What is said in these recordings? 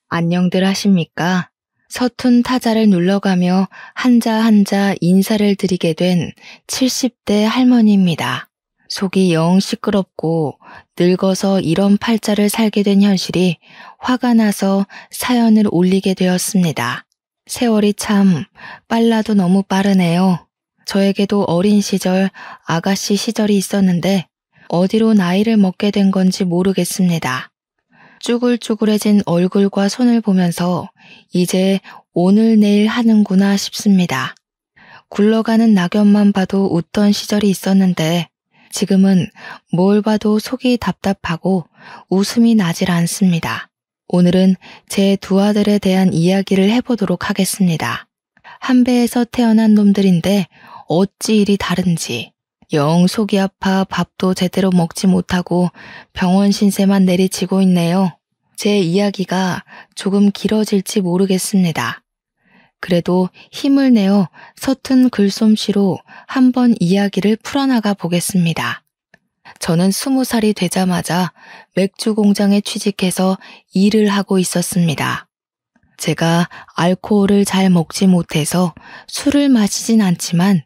안녕들 하십니까? 서툰 타자를 눌러가며 한자 한자 인사를 드리게 된 70대 할머니입니다. 속이 영 시끄럽고 늙어서 이런 팔자를 살게 된 현실이 화가 나서 사연을 올리게 되었습니다. 세월이 참 빨라도 너무 빠르네요. 저에게도 어린 시절, 아가씨 시절이 있었는데 어디로 나이를 먹게 된 건지 모르겠습니다. 쭈글쭈글해진 얼굴과 손을 보면서 이제 오늘 내일 하는구나 싶습니다. 굴러가는 낙엽만 봐도 웃던 시절이 있었는데 지금은 뭘 봐도 속이 답답하고 웃음이 나질 않습니다. 오늘은 제 두 아들에 대한 이야기를 해보도록 하겠습니다. 한 배에서 태어난 놈들인데 어찌 이리 다른지. 영 속이 아파 밥도 제대로 먹지 못하고 병원 신세만 내리치고 있네요. 제 이야기가 조금 길어질지 모르겠습니다. 그래도 힘을 내어 서툰 글솜씨로 한번 이야기를 풀어나가 보겠습니다. 저는 20살이 되자마자 맥주 공장에 취직해서 일을 하고 있었습니다. 제가 알코올을 잘 먹지 못해서 술을 마시진 않지만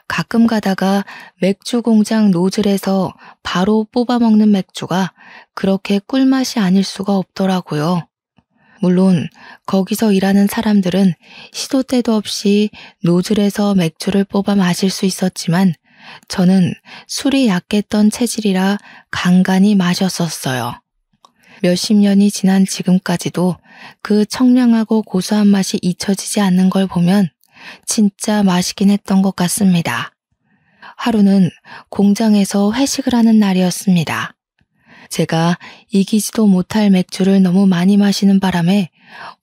가끔 가다가 맥주 공장 노즐에서 바로 뽑아먹는 맥주가 그렇게 꿀맛이 아닐 수가 없더라고요. 물론 거기서 일하는 사람들은 시도 때도 없이 노즐에서 맥주를 뽑아 마실 수 있었지만 저는 술이 약했던 체질이라 간간히 마셨었어요. 몇십 년이 지난 지금까지도 그 청량하고 고소한 맛이 잊혀지지 않는 걸 보면 진짜 맛있긴 했던 것 같습니다. 하루는 공장에서 회식을 하는 날이었습니다. 제가 이기지도 못할 맥주를 너무 많이 마시는 바람에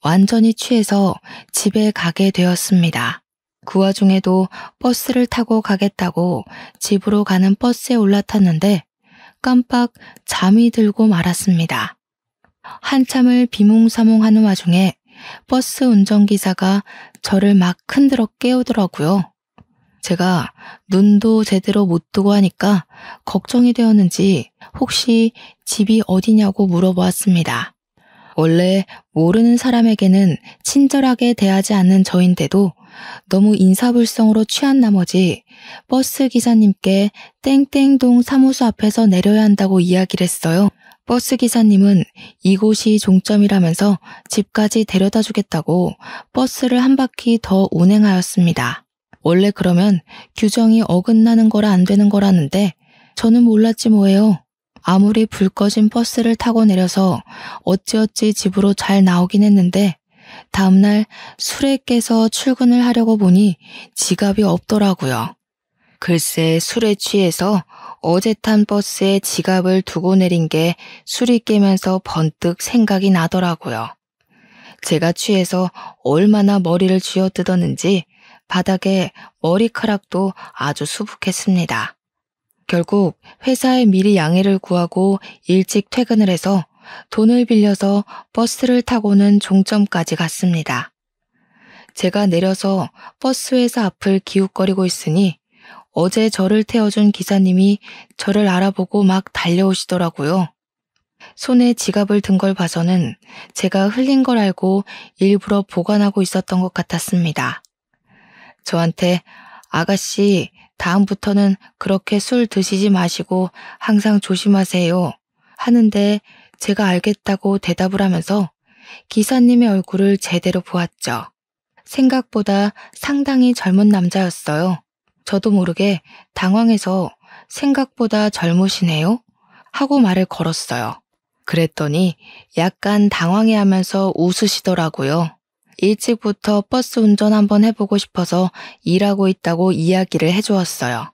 완전히 취해서 집에 가게 되었습니다. 그 와중에도 버스를 타고 가겠다고 집으로 가는 버스에 올라탔는데 깜빡 잠이 들고 말았습니다. 한참을 비몽사몽하는 와중에 버스 운전기사가 저를 막 흔들어 깨우더라고요. 제가 눈도 제대로 못 뜨고 하니까 걱정이 되었는지 혹시 집이 어디냐고 물어보았습니다. 원래 모르는 사람에게는 친절하게 대하지 않는 저인데도 너무 인사불성으로 취한 나머지 버스 기사님께 땡땡동 사무소 앞에서 내려야 한다고 이야기를 했어요. 버스 기사님은 이곳이 종점이라면서 집까지 데려다 주겠다고 버스를 한 바퀴 더 운행하였습니다. 원래 그러면 규정이 어긋나는 거라 안 되는 거라는데 저는 몰랐지 뭐예요. 아무리 불 꺼진 버스를 타고 내려서 어찌어찌 집으로 잘 나오긴 했는데 다음날 술에 깨서 출근을 하려고 보니 지갑이 없더라고요. 글쎄 술에 취해서 어제 탄 버스에 지갑을 두고 내린 게 술이 깨면서 번뜩 생각이 나더라고요. 제가 취해서 얼마나 머리를 쥐어뜯었는지 바닥에 머리카락도 아주 수북했습니다. 결국 회사에 미리 양해를 구하고 일찍 퇴근을 해서 돈을 빌려서 버스를 타고는 종점까지 갔습니다. 제가 내려서 버스 회사 앞을 기웃거리고 있으니 어제 저를 태워준 기사님이 저를 알아보고 막 달려오시더라고요. 손에 지갑을 든 걸 봐서는 제가 흘린 걸 알고 일부러 보관하고 있었던 것 같았습니다. 저한테 아가씨 다음부터는 그렇게 술 드시지 마시고 항상 조심하세요 하는데 제가 알겠다고 대답을 하면서 기사님의 얼굴을 제대로 보았죠. 생각보다 상당히 젊은 남자였어요. 저도 모르게 당황해서 생각보다 젊으시네요 하고 말을 걸었어요. 그랬더니 약간 당황해하면서 웃으시더라고요. 일찍부터 버스 운전 한번 해보고 싶어서 일하고 있다고 이야기를 해주었어요.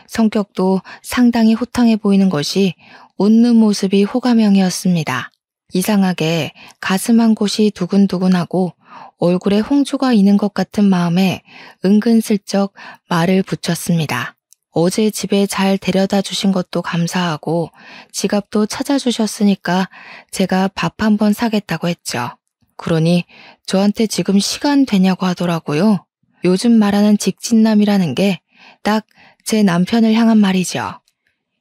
성격도 상당히 호탕해 보이는 것이 웃는 모습이 호감형이었습니다. 이상하게 가슴 한 곳이 두근두근하고 얼굴에 홍조가 있는 것 같은 마음에 은근슬쩍 말을 붙였습니다. 어제 집에 잘 데려다 주신 것도 감사하고 지갑도 찾아주셨으니까 제가 밥 한번 사겠다고 했죠. 그러니 저한테 지금 시간 되냐고 하더라고요. 요즘 말하는 직진남이라는 게 딱 제 남편을 향한 말이죠.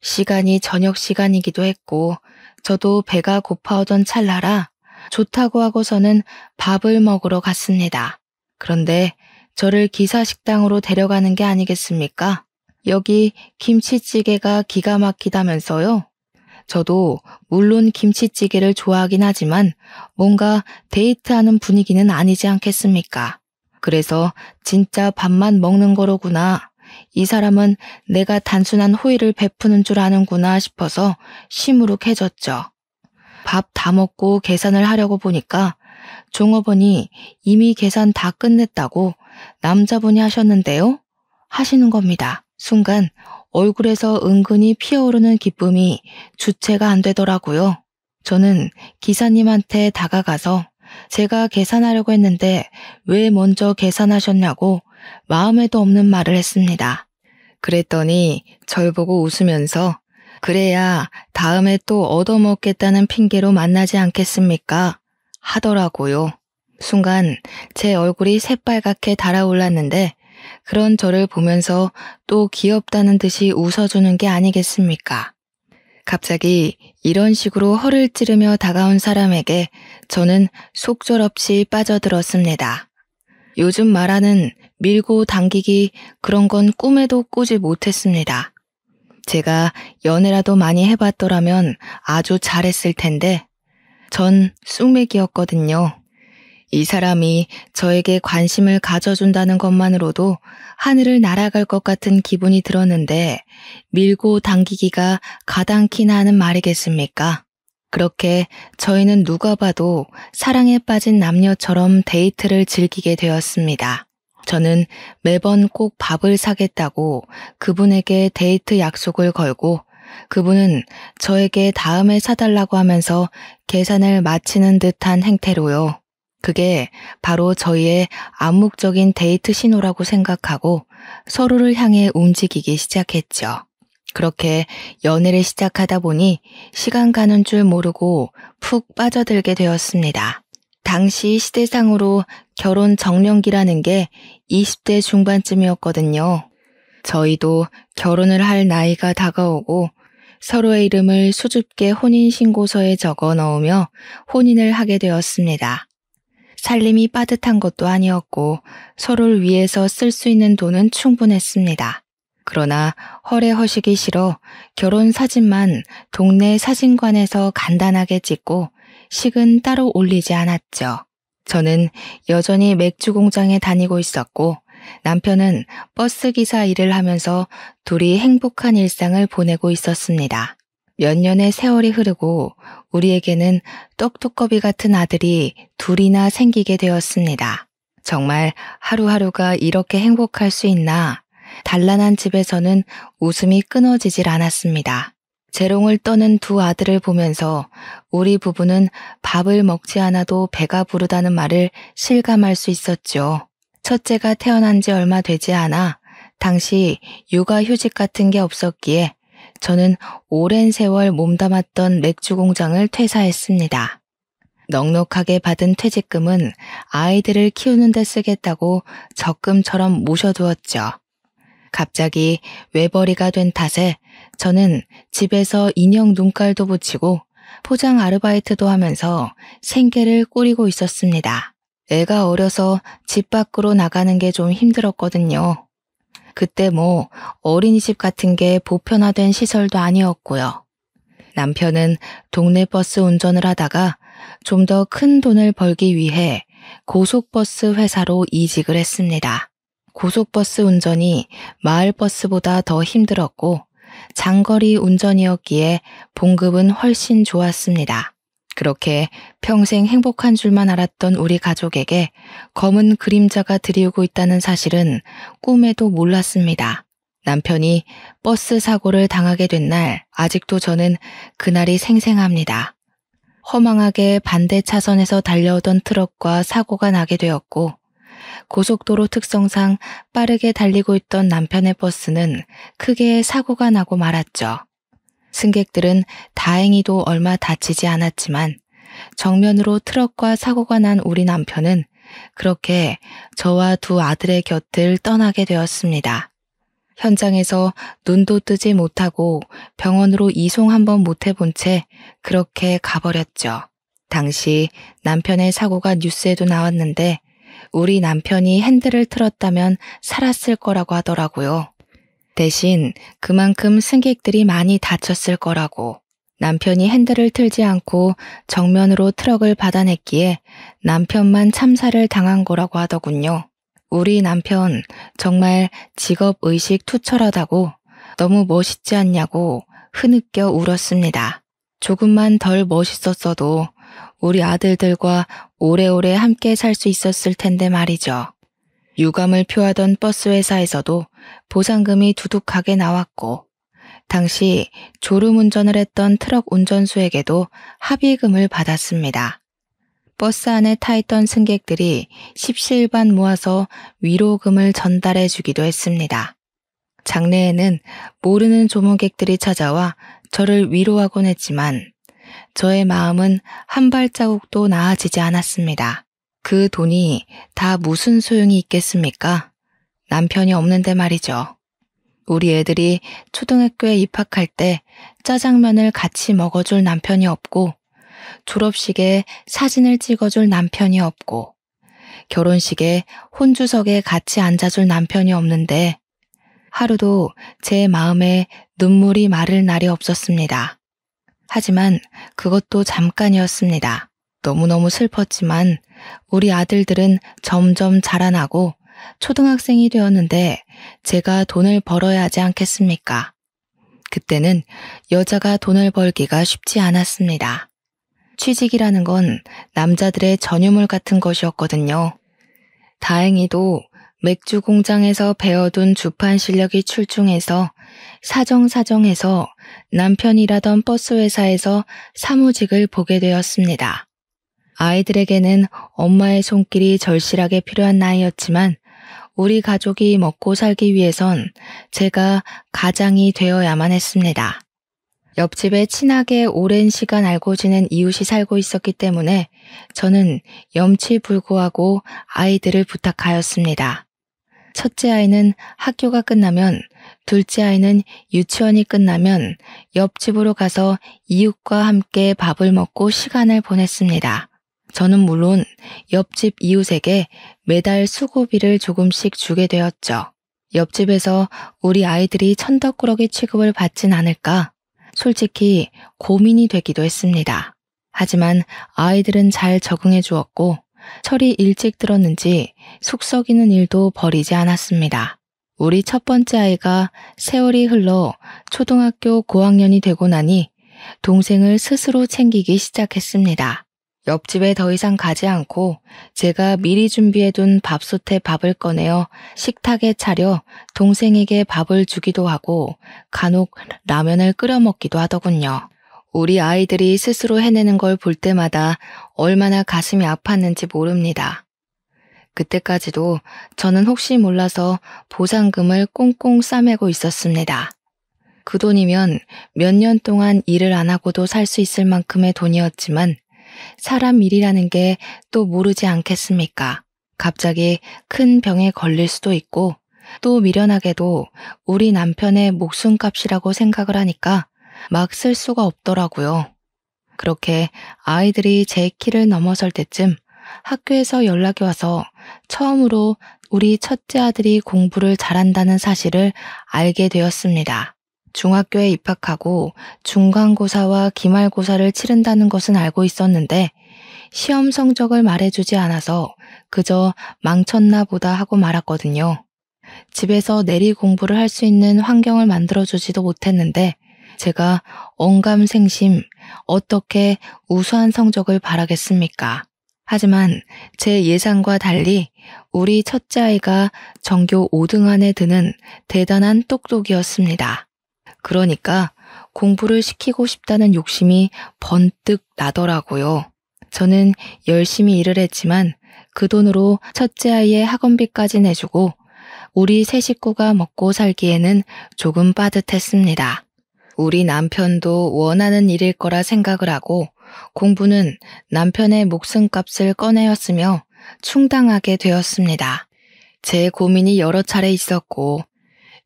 시간이 저녁 시간이기도 했고 저도 배가 고파오던 찰나라 좋다고 하고서는 밥을 먹으러 갔습니다. 그런데 저를 기사식당으로 데려가는 게 아니겠습니까? 여기 김치찌개가 기가 막히다면서요? 저도 물론 김치찌개를 좋아하긴 하지만 뭔가 데이트하는 분위기는 아니지 않겠습니까? 그래서 진짜 밥만 먹는 거로구나. 이 사람은 내가 단순한 호의를 베푸는 줄 아는구나 싶어서 시무룩해졌죠. 밥 다 먹고 계산을 하려고 보니까 종업원이 이미 계산 다 끝냈다고 남자분이 하셨는데요? 하시는 겁니다. 순간 얼굴에서 은근히 피어오르는 기쁨이 주체가 안 되더라고요. 저는 기사님한테 다가가서 제가 계산하려고 했는데 왜 먼저 계산하셨냐고 마음에도 없는 말을 했습니다. 그랬더니 절 보고 웃으면서 그래야 다음에 또 얻어먹겠다는 핑계로 만나지 않겠습니까? 하더라고요. 순간 제 얼굴이 새빨갛게 달아올랐는데 그런 저를 보면서 또 귀엽다는 듯이 웃어주는 게 아니겠습니까? 갑자기 이런 식으로 허를 찌르며 다가온 사람에게 저는 속절없이 빠져들었습니다. 요즘 말하는 밀고 당기기 그런 건 꿈에도 꾸지 못했습니다. 제가 연애라도 많이 해봤더라면 아주 잘했을 텐데 전 쑥맥이었거든요. 이 사람이 저에게 관심을 가져준다는 것만으로도 하늘을 날아갈 것 같은 기분이 들었는데 밀고 당기기가 가당키나 하는 말이겠습니까? 그렇게 저희는 누가 봐도 사랑에 빠진 남녀처럼 데이트를 즐기게 되었습니다. 저는 매번 꼭 밥을 사겠다고 그분에게 데이트 약속을 걸고 그분은 저에게 다음에 사달라고 하면서 계산을 마치는 듯한 행태로요. 그게 바로 저희의 암묵적인 데이트 신호라고 생각하고 서로를 향해 움직이기 시작했죠. 그렇게 연애를 시작하다 보니 시간 가는 줄 모르고 푹 빠져들게 되었습니다. 당시 시대상으로 결혼 정년기라는 게 20대 중반쯤이었거든요. 저희도 결혼을 할 나이가 다가오고 서로의 이름을 수줍게 혼인신고서에 적어 넣으며 혼인을 하게 되었습니다. 살림이 빠듯한 것도 아니었고 서로를 위해서 쓸 수 있는 돈은 충분했습니다. 그러나 허례허식이 싫어 결혼 사진만 동네 사진관에서 간단하게 찍고 식은 따로 올리지 않았죠. 저는 여전히 맥주 공장에 다니고 있었고 남편은 버스기사 일을 하면서 둘이 행복한 일상을 보내고 있었습니다. 몇 년의 세월이 흐르고 우리에게는 떡두꺼비 같은 아들이 둘이나 생기게 되었습니다. 정말 하루하루가 이렇게 행복할 수 있나? 단란한 집에서는 웃음이 끊어지질 않았습니다. 재롱을 떠는 두 아들을 보면서 우리 부부는 밥을 먹지 않아도 배가 부르다는 말을 실감할 수 있었죠. 첫째가 태어난 지 얼마 되지 않아 당시 육아휴직 같은 게 없었기에 저는 오랜 세월 몸담았던 맥주 공장을 퇴사했습니다. 넉넉하게 받은 퇴직금은 아이들을 키우는 데 쓰겠다고 적금처럼 모셔두었죠. 갑자기 외벌이가 된 탓에 저는 집에서 인형 눈깔도 붙이고 포장 아르바이트도 하면서 생계를 꾸리고 있었습니다. 애가 어려서 집 밖으로 나가는 게 좀 힘들었거든요. 그때 뭐 어린이집 같은 게 보편화된 시설도 아니었고요. 남편은 동네 버스 운전을 하다가 좀 더 큰 돈을 벌기 위해 고속버스 회사로 이직을 했습니다. 고속버스 운전이 마을버스보다 더 힘들었고 장거리 운전이었기에 봉급은 훨씬 좋았습니다. 그렇게 평생 행복한 줄만 알았던 우리 가족에게 검은 그림자가 드리우고 있다는 사실은 꿈에도 몰랐습니다. 남편이 버스 사고를 당하게 된 날 아직도 저는 그날이 생생합니다. 허망하게 반대 차선에서 달려오던 트럭과 사고가 나게 되었고 고속도로 특성상 빠르게 달리고 있던 남편의 버스는 크게 사고가 나고 말았죠. 승객들은 다행히도 얼마 다치지 않았지만 정면으로 트럭과 사고가 난 우리 남편은 그렇게 저와 두 아들의 곁을 떠나게 되었습니다. 현장에서 눈도 뜨지 못하고 병원으로 이송 한번 못 해본 채 그렇게 가버렸죠. 당시 남편의 사고가 뉴스에도 나왔는데 우리 남편이 핸들을 틀었다면 살았을 거라고 하더라고요. 대신 그만큼 승객들이 많이 다쳤을 거라고. 남편이 핸들을 틀지 않고 정면으로 트럭을 받아냈기에 남편만 참사를 당한 거라고 하더군요. 우리 남편 정말 직업의식 투철하다고 너무 멋있지 않냐고 흐느껴 울었습니다. 조금만 덜 멋있었어도 우리 아들들과 오래오래 함께 살 수 있었을 텐데 말이죠. 유감을 표하던 버스 회사에서도 보상금이 두둑하게 나왔고 당시 졸음운전을 했던 트럭 운전수에게도 합의금을 받았습니다. 버스 안에 타있던 승객들이 십시일반 모아서 위로금을 전달해 주기도 했습니다. 장례에는 모르는 조문객들이 찾아와 저를 위로하곤 했지만 저의 마음은 한 발자국도 나아지지 않았습니다. 그 돈이 다 무슨 소용이 있겠습니까? 남편이 없는데 말이죠. 우리 애들이 초등학교에 입학할 때 짜장면을 같이 먹어줄 남편이 없고 졸업식에 사진을 찍어줄 남편이 없고 결혼식에 혼주석에 같이 앉아줄 남편이 없는데 하루도 제 마음에 눈물이 마를 날이 없었습니다. 하지만 그것도 잠깐이었습니다. 너무너무 슬펐지만 우리 아들들은 점점 자라나고 초등학생이 되었는데 제가 돈을 벌어야 하지 않겠습니까? 그때는 여자가 돈을 벌기가 쉽지 않았습니다. 취직이라는 건 남자들의 전유물 같은 것이었거든요. 다행히도 맥주 공장에서 배워둔 주판 실력이 출중해서 사정사정해서 남편이 일하던 버스 회사에서 사무직을 보게 되었습니다. 아이들에게는 엄마의 손길이 절실하게 필요한 나이였지만 우리 가족이 먹고 살기 위해선 제가 가장이 되어야만 했습니다. 옆집에 친하게 오랜 시간 알고 지낸 이웃이 살고 있었기 때문에 저는 염치불고하고 아이들을 부탁하였습니다. 첫째 아이는 학교가 끝나면, 둘째 아이는 유치원이 끝나면 옆집으로 가서 이웃과 함께 밥을 먹고 시간을 보냈습니다. 저는 물론 옆집 이웃에게 매달 수고비를 조금씩 주게 되었죠. 옆집에서 우리 아이들이 천덕꾸러기 취급을 받진 않을까 솔직히 고민이 되기도 했습니다. 하지만 아이들은 잘 적응해 주었고 철이 일찍 들었는지 속썩이는 일도 버리지 않았습니다. 우리 첫 번째 아이가 세월이 흘러 초등학교 고학년이 되고 나니 동생을 스스로 챙기기 시작했습니다. 옆집에 더 이상 가지 않고 제가 미리 준비해둔 밥솥에 밥을 꺼내어 식탁에 차려 동생에게 밥을 주기도 하고 간혹 라면을 끓여 먹기도 하더군요. 우리 아이들이 스스로 해내는 걸 볼 때마다 얼마나 가슴이 아팠는지 모릅니다. 그때까지도 저는 혹시 몰라서 보상금을 꽁꽁 싸매고 있었습니다. 그 돈이면 몇 년 동안 일을 안 하고도 살 수 있을 만큼의 돈이었지만 사람 일이라는 게 또 모르지 않겠습니까? 갑자기 큰 병에 걸릴 수도 있고 또 미련하게도 우리 남편의 목숨값이라고 생각을 하니까 막 쓸 수가 없더라고요. 그렇게 아이들이 제 키를 넘어설 때쯤 학교에서 연락이 와서 처음으로 우리 첫째 아들이 공부를 잘한다는 사실을 알게 되었습니다. 중학교에 입학하고 중간고사와 기말고사를 치른다는 것은 알고 있었는데 시험 성적을 말해주지 않아서 그저 망쳤나 보다 하고 말았거든요. 집에서 내리 공부를 할 수 있는 환경을 만들어주지도 못했는데 제가 언감생심 어떻게 우수한 성적을 바라겠습니까? 하지만 제 예상과 달리 우리 첫째 아이가 전교 5등 안에 드는 대단한 똑똑이었습니다. 그러니까 공부를 시키고 싶다는 욕심이 번뜩 나더라고요. 저는 열심히 일을 했지만 그 돈으로 첫째 아이의 학원비까지 내주고 우리 세 식구가 먹고 살기에는 조금 빠듯했습니다. 우리 남편도 원하는 일일 거라 생각을 하고 공부는 남편의 목숨값을 꺼내었으며 충당하게 되었습니다. 제 고민이 여러 차례 있었고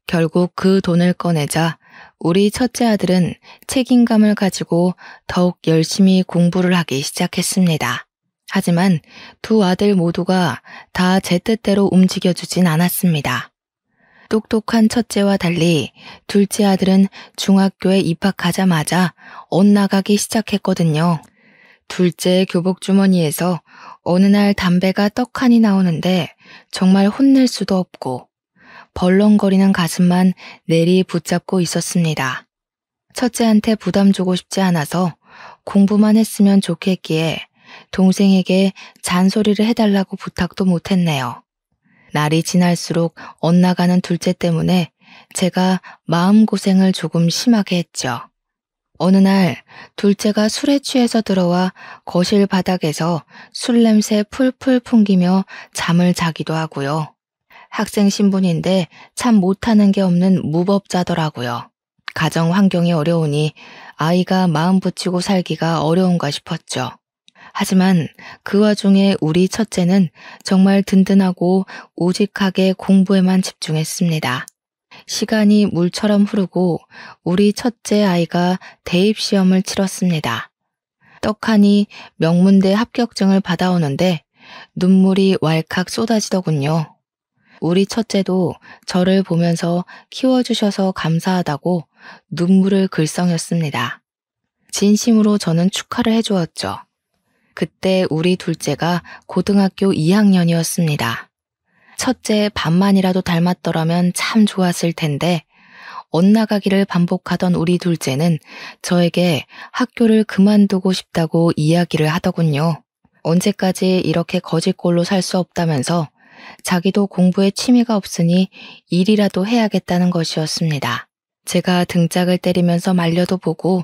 결국 그 돈을 꺼내자 우리 첫째 아들은 책임감을 가지고 더욱 열심히 공부를 하기 시작했습니다. 하지만 두 아들 모두가 다 제 뜻대로 움직여주진 않았습니다. 똑똑한 첫째와 달리 둘째 아들은 중학교에 입학하자마자 엇나가기 시작했거든요. 둘째 교복 주머니에서 어느 날 담배가 떡하니 나오는데 정말 혼낼 수도 없고 벌렁거리는 가슴만 내리 붙잡고 있었습니다. 첫째한테 부담 주고 싶지 않아서 공부만 했으면 좋겠기에 동생에게 잔소리를 해달라고 부탁도 못했네요. 날이 지날수록 엇나가는 둘째 때문에 제가 마음고생을 조금 심하게 했죠. 어느 날 둘째가 술에 취해서 들어와 거실 바닥에서 술 냄새 풀풀 풍기며 잠을 자기도 하고요. 학생 신분인데 참 못하는 게 없는 무법자더라고요. 가정 환경이 어려우니 아이가 마음 붙이고 살기가 어려운가 싶었죠. 하지만 그 와중에 우리 첫째는 정말 든든하고 우직하게 공부에만 집중했습니다. 시간이 물처럼 흐르고 우리 첫째 아이가 대입시험을 치렀습니다. 떡하니 명문대 합격증을 받아오는데 눈물이 왈칵 쏟아지더군요. 우리 첫째도 저를 보면서 키워주셔서 감사하다고 눈물을 글썽였습니다. 진심으로 저는 축하를 해주었죠. 그때 우리 둘째가 고등학교 2학년이었습니다. 첫째 반만이라도 닮았더라면 참 좋았을 텐데 엇나가기를 반복하던 우리 둘째는 저에게 학교를 그만두고 싶다고 이야기를 하더군요. 언제까지 이렇게 거지꼴로 살 수 없다면서 자기도 공부에 취미가 없으니 일이라도 해야겠다는 것이었습니다. 제가 등짝을 때리면서 말려도 보고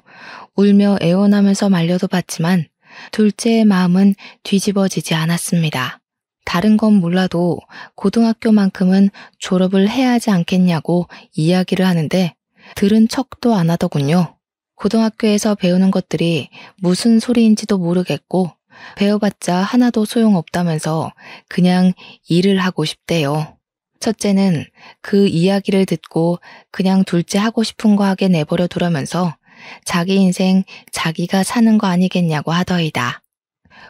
울며 애원하면서 말려도 봤지만 둘째의 마음은 뒤집어지지 않았습니다. 다른 건 몰라도 고등학교만큼은 졸업을 해야 하지 않겠냐고 이야기를 하는데 들은 척도 안 하더군요. 고등학교에서 배우는 것들이 무슨 소리인지도 모르겠고 배워봤자 하나도 소용없다면서 그냥 일을 하고 싶대요. 첫째는 그 이야기를 듣고 그냥 둘째 하고 싶은 거 하게 내버려 두라면서 자기 인생 자기가 사는 거 아니겠냐고 하더이다.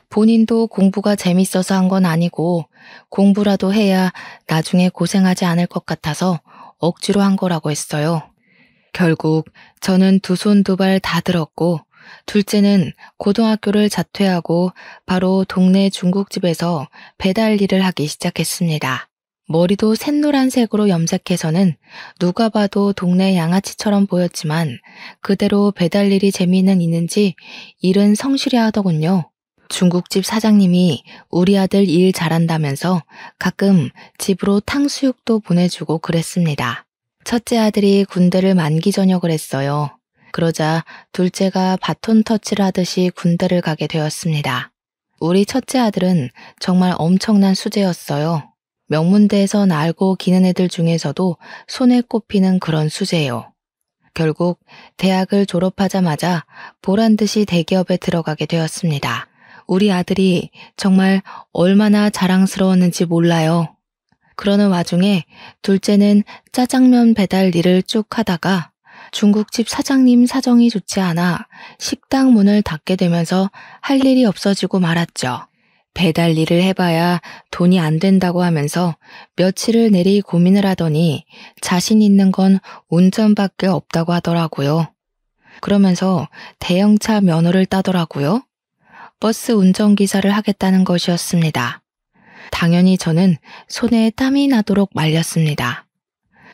본인도 공부가 재밌어서 한 건 아니고 공부라도 해야 나중에 고생하지 않을 것 같아서 억지로 한 거라고 했어요. 결국 저는 두 손 두 발 다 들었고 둘째는 고등학교를 자퇴하고 바로 동네 중국집에서 배달 일을 하기 시작했습니다. 머리도 샛노란색으로 염색해서는 누가 봐도 동네 양아치처럼 보였지만 그대로 배달 일이 재미는 있는지 일은 성실히 하더군요. 중국집 사장님이 우리 아들 일 잘한다면서 가끔 집으로 탕수육도 보내주고 그랬습니다. 첫째 아들이 군대를 만기 전역을 했어요. 그러자 둘째가 바톤 터치를 하듯이 군대를 가게 되었습니다. 우리 첫째 아들은 정말 엄청난 수재였어요. 명문대에서 날고 기는 애들 중에서도 손에 꼽히는 그런 수재요. 결국 대학을 졸업하자마자 보란듯이 대기업에 들어가게 되었습니다. 우리 아들이 정말 얼마나 자랑스러웠는지 몰라요. 그러는 와중에 둘째는 짜장면 배달 일을 쭉 하다가 중국집 사장님 사정이 좋지 않아 식당 문을 닫게 되면서 할 일이 없어지고 말았죠. 배달 일을 해봐야 돈이 안 된다고 하면서 며칠을 내리 고민을 하더니 자신 있는 건 운전밖에 없다고 하더라고요. 그러면서 대형차 면허를 따더라고요. 버스 운전기사를 하겠다는 것이었습니다. 당연히 저는 손에 땀이 나도록 말렸습니다.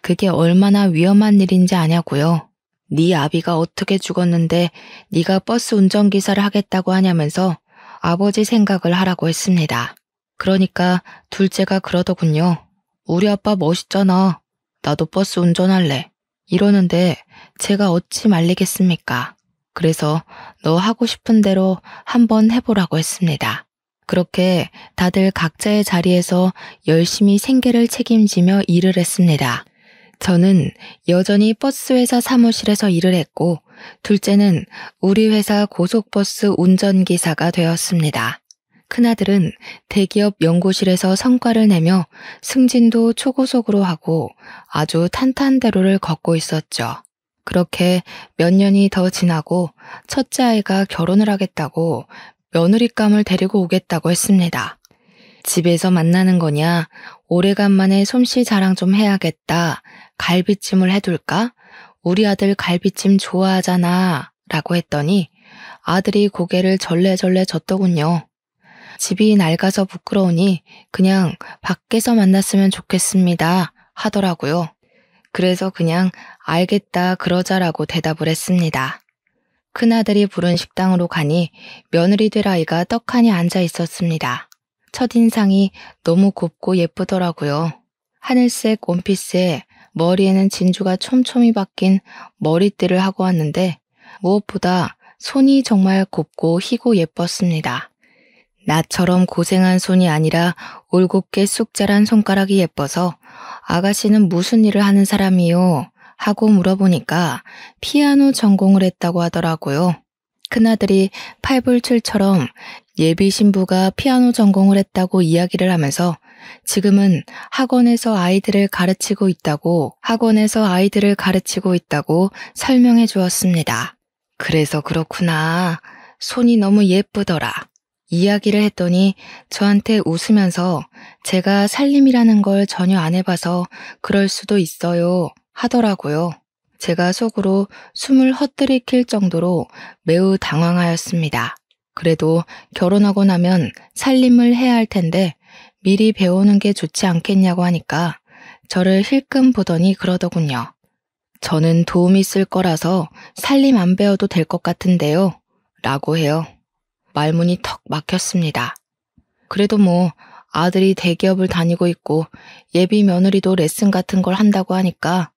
그게 얼마나 위험한 일인지 아냐고요. 네 아비가 어떻게 죽었는데 네가 버스 운전기사를 하겠다고 하냐면서 아버지 생각을 하라고 했습니다. 그러니까 둘째가 그러더군요. 우리 아빠 멋있잖아. 나도 버스 운전할래. 이러는데 제가 어찌 말리겠습니까? 그래서 너 하고 싶은 대로 한번 해보라고 했습니다. 그렇게 다들 각자의 자리에서 열심히 생계를 책임지며 일을 했습니다. 저는 여전히 버스회사 사무실에서 일을 했고 둘째는 우리 회사 고속버스 운전기사가 되었습니다. 큰아들은 대기업 연구실에서 성과를 내며 승진도 초고속으로 하고 아주 탄탄대로를 걷고 있었죠. 그렇게 몇 년이 더 지나고 첫째 아이가 결혼을 하겠다고 며느리감을 데리고 오겠다고 했습니다. 집에서 만나는 거냐, 오래간만에 솜씨 자랑 좀 해야겠다, 갈비찜을 해둘까? 우리 아들 갈비찜 좋아하잖아 라고 했더니 아들이 고개를 절레절레 졌더군요. 집이 낡아서 부끄러우니 그냥 밖에서 만났으면 좋겠습니다 하더라고요. 그래서 그냥 알겠다 그러자라고 대답을 했습니다. 큰아들이 부른 식당으로 가니 며느리 될 아이가 떡하니 앉아 있었습니다. 첫인상이 너무 곱고 예쁘더라고요. 하늘색 원피스에 머리에는 진주가 촘촘히 박힌 머리띠를 하고 왔는데 무엇보다 손이 정말 곱고 희고 예뻤습니다. 나처럼 고생한 손이 아니라 올곧게 쑥 자란 손가락이 예뻐서 아가씨는 무슨 일을 하는 사람이요? 하고 물어보니까 피아노 전공을 했다고 하더라고요. 큰아들이 팔불출처럼 예비 신부가 피아노 전공을 했다고 이야기를 하면서 지금은 학원에서 아이들을 가르치고 있다고 설명해 주었습니다. 그래서 그렇구나. 손이 너무 예쁘더라. 이야기를 했더니 저한테 웃으면서 제가 살림이라는 걸 전혀 안 해봐서 그럴 수도 있어요 하더라고요. 제가 속으로 숨을 헛들이킬 정도로 매우 당황하였습니다. 그래도 결혼하고 나면 살림을 해야 할 텐데 미리 배우는 게 좋지 않겠냐고 하니까 저를 힐끔 보더니 그러더군요. 저는 도움이 있을 거라서 살림 안 배워도 될 것 같은데요 라고 해요. 말문이 턱 막혔습니다. 그래도 뭐 아들이 대기업을 다니고 있고 예비 며느리도 레슨 같은 걸 한다고 하니까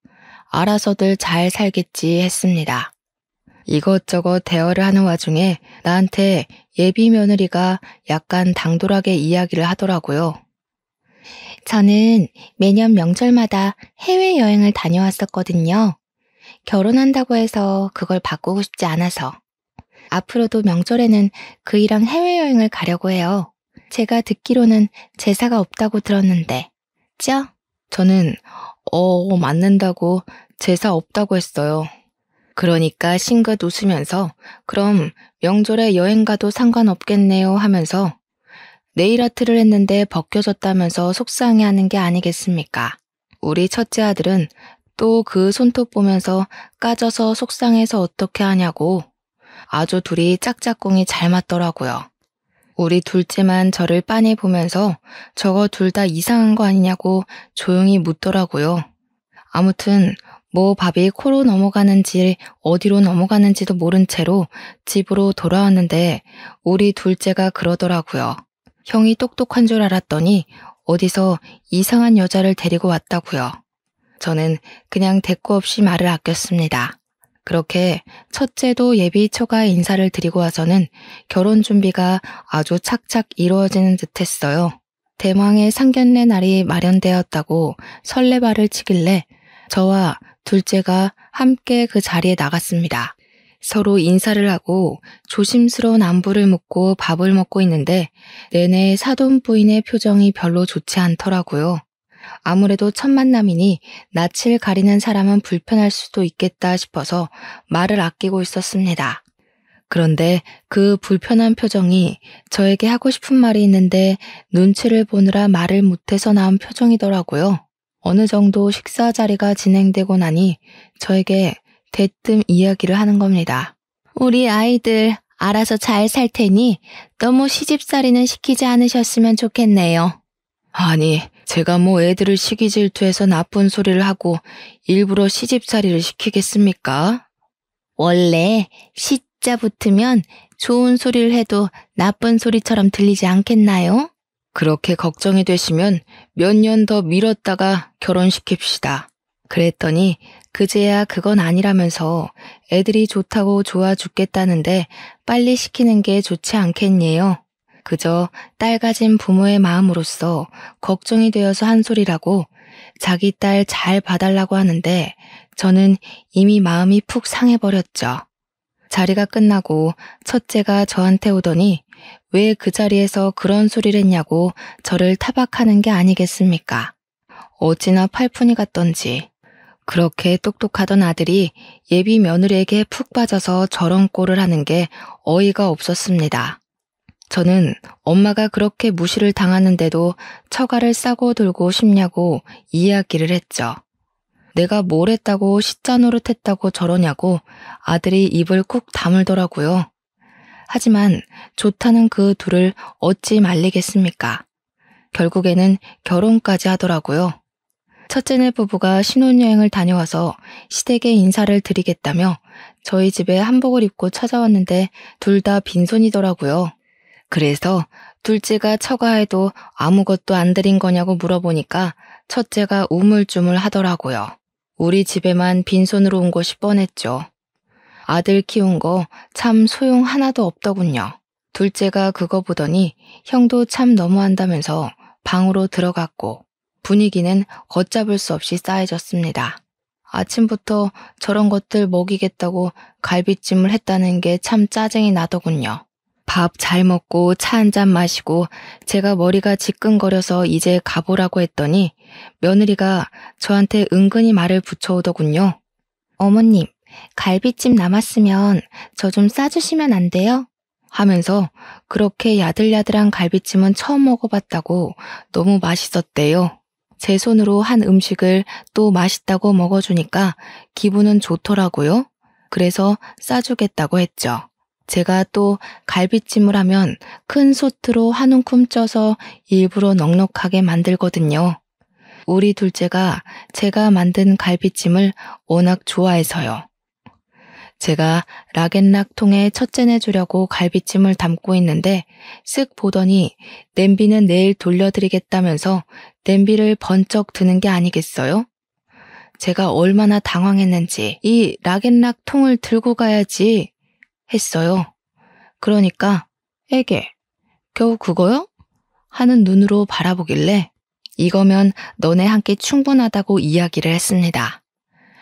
알아서들 잘 살겠지 했습니다. 이것저것 대화를 하는 와중에 나한테 예비 며느리가 약간 당돌하게 이야기를 하더라고요. 저는 매년 명절마다 해외여행을 다녀왔었거든요. 결혼한다고 해서 그걸 바꾸고 싶지 않아서. 앞으로도 명절에는 그이랑 해외여행을 가려고 해요. 제가 듣기로는 제사가 없다고 들었는데, 죠? 저는 맞는다고 제사 없다고 했어요. 그러니까 싱긋 웃으면서 그럼 명절에 여행 가도 상관없겠네요 하면서 네일 아트를 했는데 벗겨졌다면서 속상해하는 게 아니겠습니까? 우리 첫째 아들은 또 그 손톱 보면서 까져서 속상해서 어떻게 하냐고 아주 둘이 짝짝꿍이 잘 맞더라고요. 우리 둘째만 저를 빤히 보면서 저거 둘 다 이상한 거 아니냐고 조용히 묻더라고요. 아무튼 뭐 밥이 코로 넘어가는지 어디로 넘어가는지도 모른 채로 집으로 돌아왔는데 우리 둘째가 그러더라고요. 형이 똑똑한 줄 알았더니 어디서 이상한 여자를 데리고 왔다고요. 저는 그냥 대꾸 없이 말을 아꼈습니다. 그렇게 첫째도 예비 처가 인사를 드리고 와서는 결혼 준비가 아주 착착 이루어지는 듯했어요. 대망의 상견례 날이 마련되었다고 설레발을 치길래 저와 둘째가 함께 그 자리에 나갔습니다. 서로 인사를 하고 조심스러운 안부를 묻고 밥을 먹고 있는데 내내 사돈 부인의 표정이 별로 좋지 않더라고요. 아무래도 첫 만남이니 낯을 가리는 사람은 불편할 수도 있겠다 싶어서 말을 아끼고 있었습니다. 그런데 그 불편한 표정이 저에게 하고 싶은 말이 있는데 눈치를 보느라 말을 못해서 나온 표정이더라고요. 어느 정도 식사 자리가 진행되고 나니 저에게 대뜸 이야기를 하는 겁니다. 우리 아이들 알아서 잘 살 테니 너무 시집살이는 시키지 않으셨으면 좋겠네요. 아니, 제가 뭐 애들을 시기 질투해서 나쁜 소리를 하고 일부러 시집살이를 시키겠습니까? 원래 시자 붙으면 좋은 소리를 해도 나쁜 소리처럼 들리지 않겠나요? 그렇게 걱정이 되시면 몇 년 더 미뤘다가 결혼시킵시다. 그랬더니 그제야 그건 아니라면서 애들이 좋다고 좋아 죽겠다는데 빨리 시키는 게 좋지 않겠니요? 그저 딸 가진 부모의 마음으로서 걱정이 되어서 한 소리라고 자기 딸 잘 봐달라고 하는데 저는 이미 마음이 푹 상해버렸죠. 자리가 끝나고 첫째가 저한테 오더니 왜 그 자리에서 그런 소리를 했냐고 저를 타박하는 게 아니겠습니까? 어찌나 팔푼이 같던지 그렇게 똑똑하던 아들이 예비 며느리에게 푹 빠져서 저런 꼴을 하는 게 어이가 없었습니다. 저는 엄마가 그렇게 무시를 당하는데도 처가를 싸고 들고 싶냐고 이야기를 했죠. 내가 뭘 했다고 시짜노릇했다고 저러냐고 아들이 입을 꾹 다물더라고요. 하지만 좋다는 그 둘을 어찌 말리겠습니까? 결국에는 결혼까지 하더라고요. 첫째네 부부가 신혼여행을 다녀와서 시댁에 인사를 드리겠다며 저희 집에 한복을 입고 찾아왔는데 둘 다 빈손이더라고요. 그래서 둘째가 처가해도 아무것도 안 드린 거냐고 물어보니까 첫째가 우물쭈물 하더라고요. 우리 집에만 빈손으로 온 것이 뻔했죠. 아들 키운 거 참 소용 하나도 없더군요. 둘째가 그거 보더니 형도 참 너무한다면서 방으로 들어갔고 분위기는 걷잡을 수 없이 싸해졌습니다. 아침부터 저런 것들 먹이겠다고 갈비찜을 했다는 게 참 짜증이 나더군요. 밥 잘 먹고 차 한 잔 마시고 제가 머리가 지끈거려서 이제 가보라고 했더니 며느리가 저한테 은근히 말을 붙여오더군요. 어머님, 갈비찜 남았으면 저 좀 싸주시면 안 돼요? 하면서 그렇게 야들야들한 갈비찜은 처음 먹어봤다고 너무 맛있었대요. 제 손으로 한 음식을 또 맛있다고 먹어주니까 기분은 좋더라고요. 그래서 싸주겠다고 했죠. 제가 또 갈비찜을 하면 큰 솥으로 한 움큼 쪄서 일부러 넉넉하게 만들거든요. 우리 둘째가 제가 만든 갈비찜을 워낙 좋아해서요. 제가 락앤락 통에 첫째내 주려고 갈비찜을 담고 있는데 쓱 보더니 냄비는 내일 돌려드리겠다면서 냄비를 번쩍 드는 게 아니겠어요? 제가 얼마나 당황했는지 이 락앤락 통을 들고 가야지 했어요. 그러니까 에게 겨우 그거요? 하는 눈으로 바라보길래 이거면 너네 한 끼 충분하다고 이야기를 했습니다.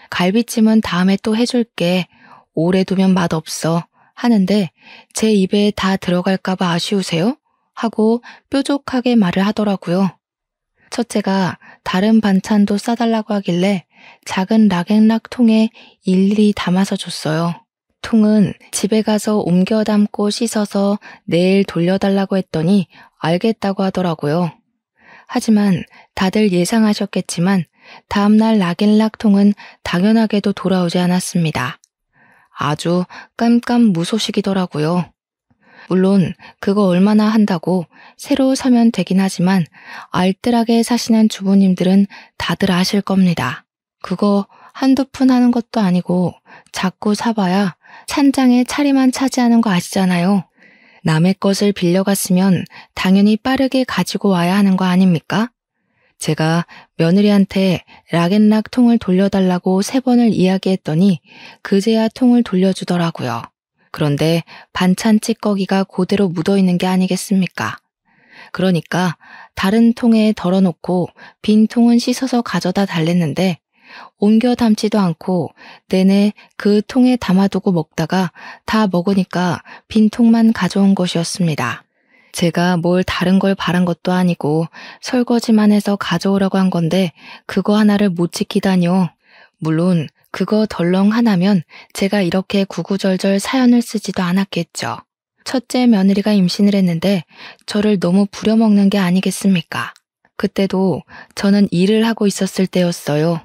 갈비찜은 다음에 또 해줄게. 오래 두면 맛없어 하는데 제 입에 다 들어갈까봐 아쉬우세요? 하고 뾰족하게 말을 하더라고요. 첫째가 다른 반찬도 싸달라고 하길래 작은 락앤락 통에 일일이 담아서 줬어요. 통은 집에 가서 옮겨 담고 씻어서 내일 돌려달라고 했더니 알겠다고 하더라고요. 하지만 다들 예상하셨겠지만 다음날 락앤락 통은 당연하게도 돌아오지 않았습니다. 아주 깜깜무소식이더라고요. 물론 그거 얼마나 한다고 새로 사면 되긴 하지만 알뜰하게 사시는 주부님들은 다들 아실 겁니다. 그거 한두 푼 하는 것도 아니고 자꾸 사봐야 찬장에 차리만 차지하는 거 아시잖아요. 남의 것을 빌려갔으면 당연히 빠르게 가지고 와야 하는 거 아닙니까? 제가 며느리한테 락앤락 통을 돌려달라고 3번을 이야기했더니 그제야 통을 돌려주더라고요. 그런데 반찬 찌꺼기가 그대로 묻어있는 게 아니겠습니까? 그러니까 다른 통에 덜어놓고 빈 통은 씻어서 가져다 달랬는데 옮겨 담지도 않고 내내 그 통에 담아두고 먹다가 다 먹으니까 빈 통만 가져온 것이었습니다. 제가 뭘 다른 걸 바란 것도 아니고 설거지만 해서 가져오라고 한 건데 그거 하나를 못 지키다뇨. 물론 그거 덜렁 하나면 제가 이렇게 구구절절 사연을 쓰지도 않았겠죠. 첫째 며느리가 임신을 했는데 저를 너무 부려먹는 게 아니겠습니까? 그때도 저는 일을 하고 있었을 때였어요.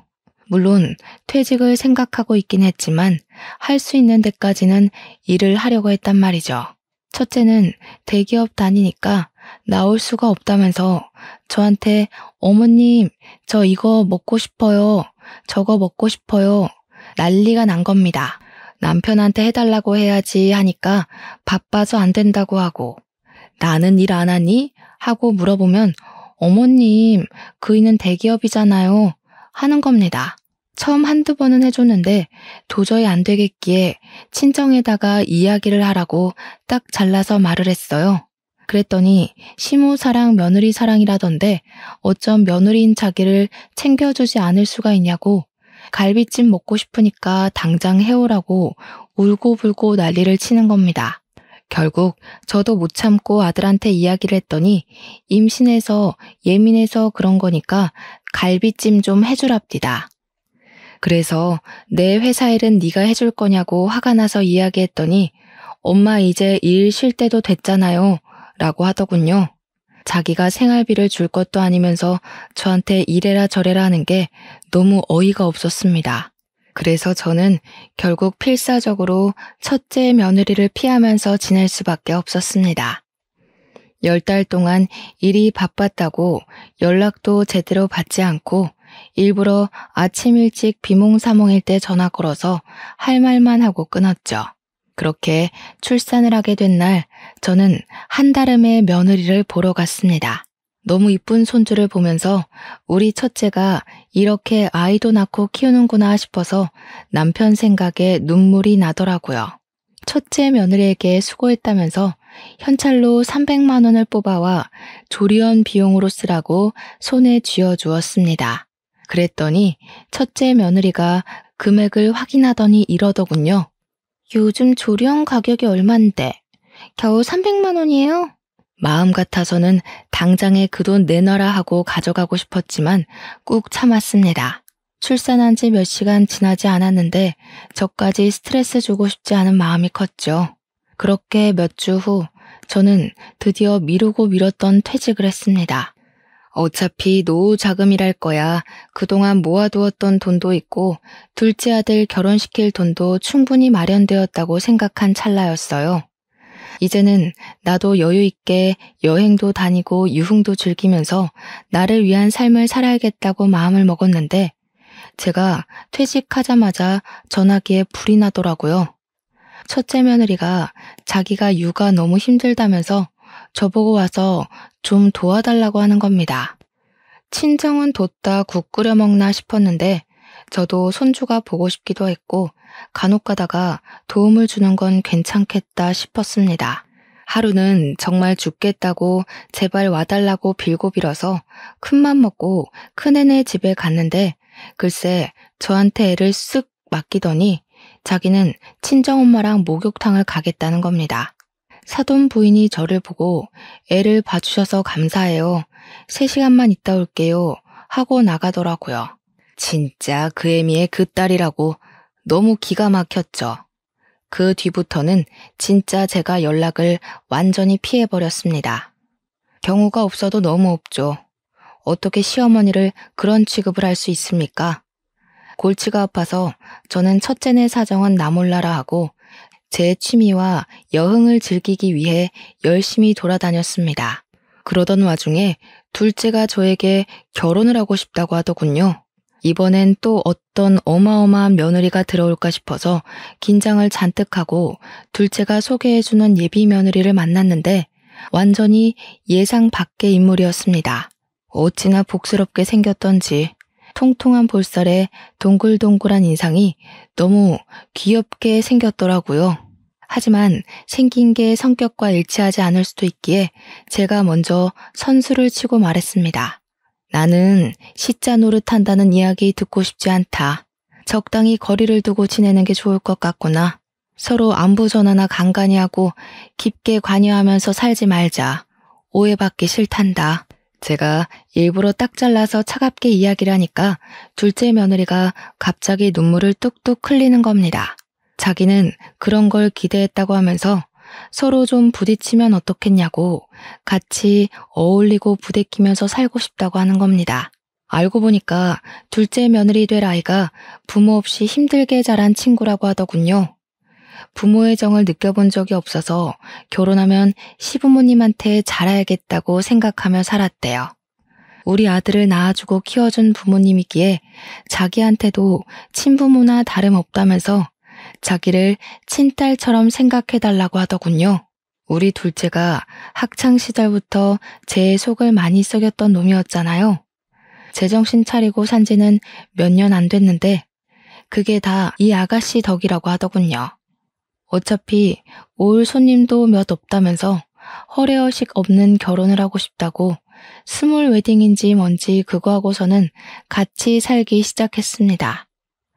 물론 퇴직을 생각하고 있긴 했지만 할 수 있는 데까지는 일을 하려고 했단 말이죠. 첫째는 대기업 다니니까 나올 수가 없다면서 저한테 어머님 저 이거 먹고 싶어요. 저거 먹고 싶어요. 난리가 난 겁니다. 남편한테 해달라고 해야지 하니까 바빠서 안 된다고 하고 나는 일 안 하니? 하고 물어보면 어머님 그이는 대기업이잖아요. 하는 겁니다. 처음 한두 번은 해줬는데 도저히 안 되겠기에 친정에다가 이야기를 하라고 딱 잘라서 말을 했어요. 그랬더니 시모 사랑 며느리 사랑이라던데 어쩜 며느리인 자기를 챙겨주지 않을 수가 있냐고 갈비찜 먹고 싶으니까 당장 해오라고 울고불고 난리를 치는 겁니다. 결국 저도 못 참고 아들한테 이야기를 했더니 임신해서 예민해서 그런 거니까 갈비찜 좀 해주랍디다. 그래서 내 회사 일은 네가 해줄 거냐고 화가 나서 이야기했더니 엄마 이제 일 쉴 때도 됐잖아요 라고 하더군요. 자기가 생활비를 줄 것도 아니면서 저한테 이래라 저래라 하는 게 너무 어이가 없었습니다. 그래서 저는 결국 필사적으로 첫째 며느리를 피하면서 지낼 수밖에 없었습니다. 10달 동안 일이 바빴다고 연락도 제대로 받지 않고 일부러 아침 일찍 비몽사몽일 때 전화 걸어서 할 말만 하고 끊었죠. 그렇게 출산을 하게 된 날 저는 한달음에 며느리를 보러 갔습니다. 너무 이쁜 손주를 보면서 우리 첫째가 이렇게 아이도 낳고 키우는구나 싶어서 남편 생각에 눈물이 나더라고요. 첫째 며느리에게 수고했다면서 현찰로 300만 원을 뽑아와 조리원 비용으로 쓰라고 손에 쥐어주었습니다. 그랬더니 첫째 며느리가 금액을 확인하더니 이러더군요. 요즘 조리원 가격이 얼만데 겨우 300만 원이에요? 마음 같아서는 당장에 그 돈 내놔라 하고 가져가고 싶었지만 꾹 참았습니다. 출산한 지 몇 시간 지나지 않았는데 저까지 스트레스 주고 싶지 않은 마음이 컸죠. 그렇게 몇 주 후 저는 드디어 미루고 미뤘던 퇴직을 했습니다. 어차피 노후 자금이랄 거야 그동안 모아두었던 돈도 있고 둘째 아들 결혼시킬 돈도 충분히 마련되었다고 생각한 찰나였어요. 이제는 나도 여유 있게 여행도 다니고 유흥도 즐기면서 나를 위한 삶을 살아야겠다고 마음을 먹었는데 제가 퇴직하자마자 전화기에 불이 나더라고요. 첫째 며느리가 자기가 육아 너무 힘들다면서 저보고 와서 좀 도와달라고 하는 겁니다. 친정은 뒀다 국 끓여 먹나 싶었는데 저도 손주가 보고 싶기도 했고 간혹 가다가 도움을 주는 건 괜찮겠다 싶었습니다. 하루는 정말 죽겠다고 제발 와달라고 빌고 빌어서 큰맘 먹고 큰애네 집에 갔는데 글쎄 저한테 애를 쓱 맡기더니 자기는 친정엄마랑 목욕탕을 가겠다는 겁니다. 사돈 부인이 저를 보고 애를 봐주셔서 감사해요. 3시간만 있다 올게요 하고 나가더라고요. 진짜 그 애미의 그 딸이라고 너무 기가 막혔죠. 그 뒤부터는 진짜 제가 연락을 완전히 피해버렸습니다. 경우가 없어도 너무 없죠. 어떻게 시어머니를 그런 취급을 할 수 있습니까? 골치가 아파서 저는 첫째네 사정은 나 몰라라 하고 제 취미와 여흥을 즐기기 위해 열심히 돌아다녔습니다. 그러던 와중에 둘째가 저에게 결혼을 하고 싶다고 하더군요. 이번엔 또 어떤 어마어마한 며느리가 들어올까 싶어서 긴장을 잔뜩 하고 둘째가 소개해주는 예비 며느리를 만났는데 완전히 예상 밖의 인물이었습니다. 어찌나 복스럽게 생겼던지 통통한 볼살에 동글동글한 인상이 너무 귀엽게 생겼더라고요. 하지만 생긴 게 성격과 일치하지 않을 수도 있기에 제가 먼저 선수를 치고 말했습니다. 나는 시자 노릇한다는 이야기 듣고 싶지 않다. 적당히 거리를 두고 지내는 게 좋을 것 같구나. 서로 안부 전화나 간간히 하고 깊게 관여하면서 살지 말자. 오해받기 싫단다. 제가 일부러 딱 잘라서 차갑게 이야기를 하니까 둘째 며느리가 갑자기 눈물을 뚝뚝 흘리는 겁니다. 자기는 그런 걸 기대했다고 하면서 서로 좀 부딪히면 어떻겠냐고 같이 어울리고 부대끼면서 살고 싶다고 하는 겁니다. 알고 보니까 둘째 며느리 될 아이가 부모 없이 힘들게 자란 친구라고 하더군요. 부모의 정을 느껴본 적이 없어서 결혼하면 시부모님한테 잘해야겠다고 생각하며 살았대요. 우리 아들을 낳아주고 키워준 부모님이기에 자기한테도 친부모나 다름없다면서 자기를 친딸처럼 생각해달라고 하더군요. 우리 둘째가 학창시절부터 제 속을 많이 썩였던 놈이었잖아요. 제정신 차리고 산 지는 몇 년 안 됐는데 그게 다 이 아가씨 덕이라고 하더군요. 어차피 올 손님도 몇 없다면서 허례허식 없는 결혼을 하고 싶다고 스몰 웨딩인지 뭔지 그거 하고서는 같이 살기 시작했습니다.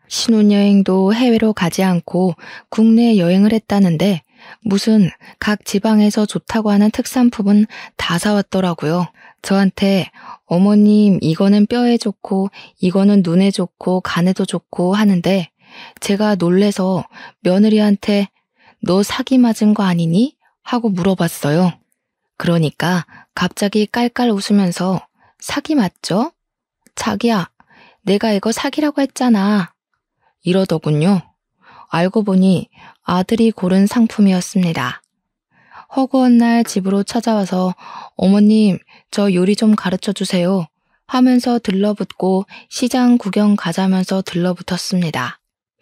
신혼여행도 해외로 가지 않고 국내 여행을 했다는데 무슨 각 지방에서 좋다고 하는 특산품은 다 사왔더라고요. 저한테 어머님, 이거는 뼈에 좋고, 이거는 눈에 좋고, 간에도 좋고 하는데, 제가 놀래서 며느리한테 너 사기 맞은 거 아니니? 하고 물어봤어요. 그러니까 갑자기 깔깔 웃으면서 사기 맞죠? 자기야, 내가 이거 사기라고 했잖아. 이러더군요. 알고 보니 아들이 고른 상품이었습니다. 허구한 날 집으로 찾아와서 어머님, 저 요리 좀 가르쳐 주세요 하면서 들러붙고 시장 구경 가자면서 들러붙었습니다.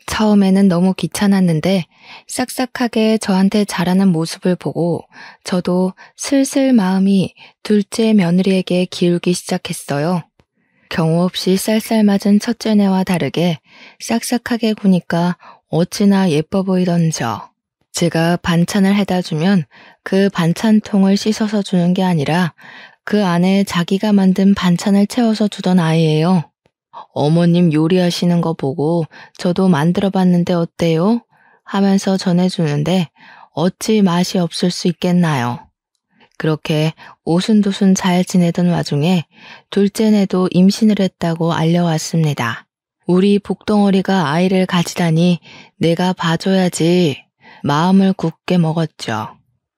처음에는 너무 귀찮았는데 싹싹하게 저한테 잘하는 모습을 보고 저도 슬슬 마음이 둘째 며느리에게 기울기 시작했어요. 경우 없이 쌀쌀맞은 첫째네와 다르게 싹싹하게 구니까 어찌나 예뻐 보이던 저. 제가 반찬을 해다 주면 그 반찬통을 씻어서 주는 게 아니라 그 안에 자기가 만든 반찬을 채워서 주던 아이예요. 어머님 요리하시는 거 보고 저도 만들어 봤는데 어때요? 하면서 전해주는데 어찌 맛이 없을 수 있겠나요? 그렇게 오순도순 잘 지내던 와중에 둘째네도 임신을 했다고 알려왔습니다. 우리 복덩어리가 아이를 가지다니 내가 봐줘야지 마음을 굳게 먹었죠.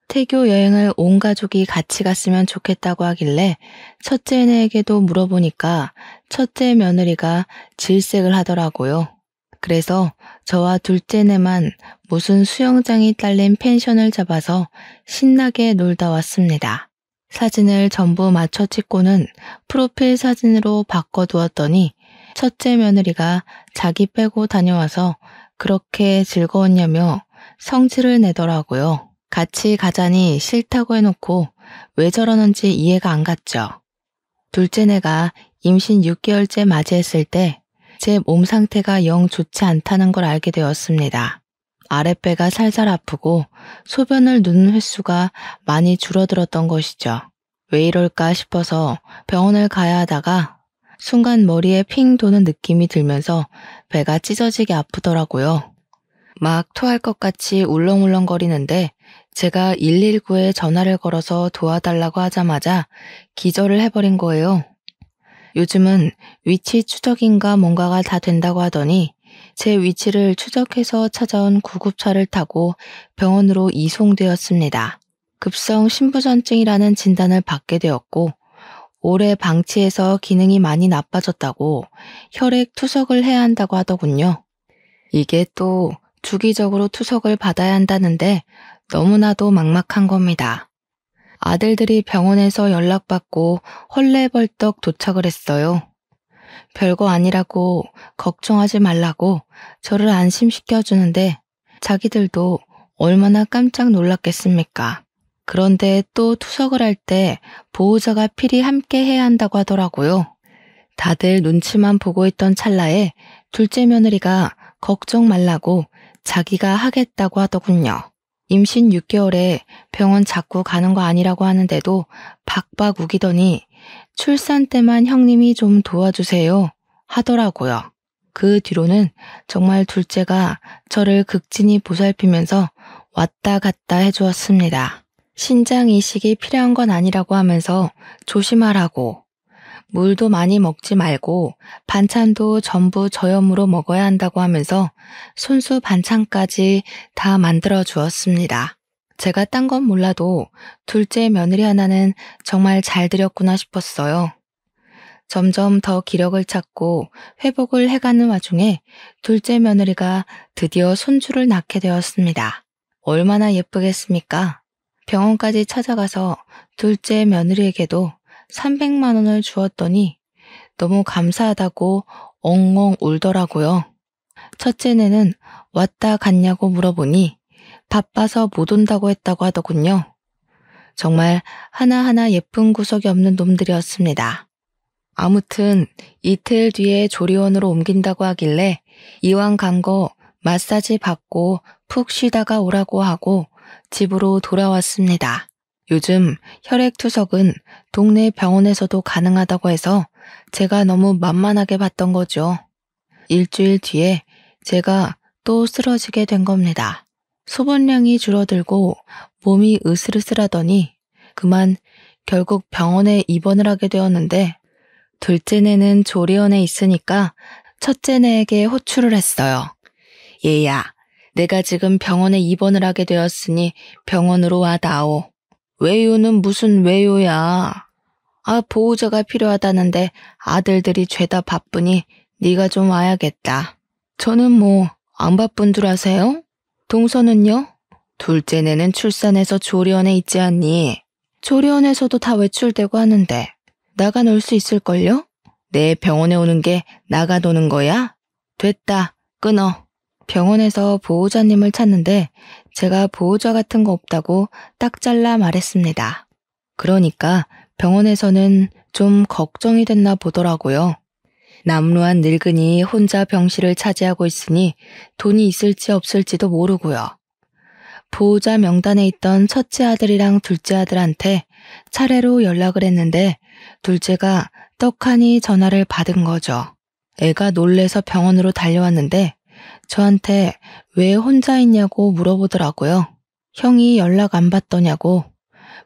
태교 여행을 온 가족이 같이 갔으면 좋겠다고 하길래 첫째네에게도 물어보니까 첫째 며느리가 질색을 하더라고요. 그래서 저와 둘째네만 무슨 수영장이 딸린 펜션을 잡아서 신나게 놀다 왔습니다. 사진을 전부 맞춰 찍고는 프로필 사진으로 바꿔두었더니 첫째 며느리가 자기 빼고 다녀와서 그렇게 즐거웠냐며 성질을 내더라고요. 같이 가자니 싫다고 해놓고 왜 저러는지 이해가 안 갔죠. 둘째네가 임신 6개월째 맞이했을 때 제 몸 상태가 영 좋지 않다는 걸 알게 되었습니다. 아랫배가 살살 아프고 소변을 누는 횟수가 많이 줄어들었던 것이죠. 왜 이럴까 싶어서 병원을 가야 하다가 순간 머리에 핑 도는 느낌이 들면서 배가 찢어지게 아프더라고요. 막 토할 것 같이 울렁울렁거리는데 제가 119에 전화를 걸어서 도와달라고 하자마자 기절을 해버린 거예요. 요즘은 위치 추적인가 뭔가가 다 된다고 하더니 제 위치를 추적해서 찾아온 구급차를 타고 병원으로 이송되었습니다. 급성 신부전증이라는 진단을 받게 되었고 오래 방치해서 기능이 많이 나빠졌다고 혈액 투석을 해야 한다고 하더군요. 이게 또 주기적으로 투석을 받아야 한다는데 너무나도 막막한 겁니다. 아들들이 병원에서 연락받고 헐레벌떡 도착을 했어요. 별거 아니라고 걱정하지 말라고 저를 안심시켜주는데 자기들도 얼마나 깜짝 놀랐겠습니까? 그런데 또 투석을 할 때 보호자가 필히 함께 해야 한다고 하더라고요. 다들 눈치만 보고 있던 찰나에 둘째 며느리가 걱정 말라고 자기가 하겠다고 하더군요. 임신 6개월에 병원 자꾸 가는 거 아니라고 하는데도 박박 우기더니 출산 때만 형님이 좀 도와주세요 하더라고요. 그 뒤로는 정말 둘째가 저를 극진히 보살피면서 왔다 갔다 해주었습니다. 신장 이식이 필요한 건 아니라고 하면서 조심하라고, 물도 많이 먹지 말고 반찬도 전부 저염으로 먹어야 한다고 하면서 손수 반찬까지 다 만들어 주었습니다. 제가 딴 건 몰라도 둘째 며느리 하나는 정말 잘 들였구나 싶었어요. 점점 더 기력을 찾고 회복을 해가는 와중에 둘째 며느리가 드디어 손주를 낳게 되었습니다. 얼마나 예쁘겠습니까? 병원까지 찾아가서 둘째 며느리에게도 300만 원을 주었더니 너무 감사하다고 엉엉 울더라고요. 첫째네는 왔다 갔냐고 물어보니 바빠서 못 온다고 했다고 하더군요. 정말 하나하나 예쁜 구석이 없는 놈들이었습니다. 아무튼 이틀 뒤에 조리원으로 옮긴다고 하길래 이왕 간 거 마사지 받고 푹 쉬다가 오라고 하고 집으로 돌아왔습니다. 요즘 혈액 투석은 동네 병원에서도 가능하다고 해서 제가 너무 만만하게 봤던 거죠. 일주일 뒤에 제가 또 쓰러지게 된 겁니다. 소변량이 줄어들고 몸이 으슬으슬하더니 그만 결국 병원에 입원을 하게 되었는데 둘째네는 조리원에 있으니까 첫째네에게 호출을 했어요. 얘야, 내가 지금 병원에 입원을 하게 되었으니 병원으로 와 다오. 외요는 무슨 외요야. 보호자가 필요하다는데 아들들이 죄다 바쁘니 네가 좀 와야겠다. 저는 뭐 안 바쁜 줄 아세요? 동서는요? 둘째네는 출산해서 조리원에 있지 않니? 조리원에서도 다 외출되고 하는데 나가 놀 수 있을걸요? 내 병원에 오는 게 나가 노는 거야? 됐다, 끊어. 병원에서 보호자님을 찾는데 제가 보호자 같은 거 없다고 딱 잘라 말했습니다. 그러니까 병원에서는 좀 걱정이 됐나 보더라고요. 남루한 늙은이 혼자 병실을 차지하고 있으니 돈이 있을지 없을지도 모르고요. 보호자 명단에 있던 첫째 아들이랑 둘째 아들한테 차례로 연락을 했는데 둘째가 떡하니 전화를 받은 거죠. 애가 놀래서 병원으로 달려왔는데 저한테 왜 혼자 있냐고 물어보더라고요. 형이 연락 안 받더냐고.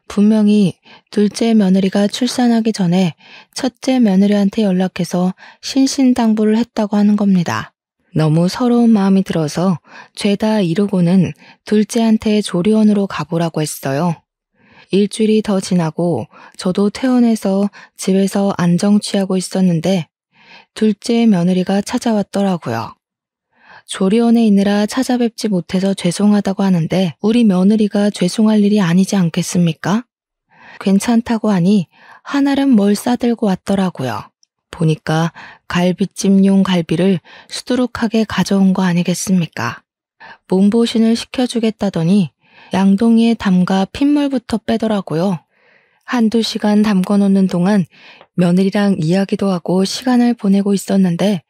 분명히 둘째 며느리가 출산하기 전에 첫째 며느리한테 연락해서 신신당부를 했다고 하는 겁니다. 너무 서러운 마음이 들어서 죄다 이루고는 둘째한테 조리원으로 가보라고 했어요. 일주일이 더 지나고 저도 퇴원해서 집에서 안정 취하고 있었는데 둘째 며느리가 찾아왔더라고요. 조리원에 있느라 찾아뵙지 못해서 죄송하다고 하는데 우리 며느리가 죄송할 일이 아니지 않겠습니까? 괜찮다고 하니 한알은 뭘 싸들고 왔더라고요. 보니까 갈비찜용 갈비를 수두룩하게 가져온 거 아니겠습니까? 몸보신을 시켜주겠다더니 양동이에 담가 핏물부터 빼더라고요. 한두 시간 담궈놓는 동안 며느리랑 이야기도 하고 시간을 보내고 있었는데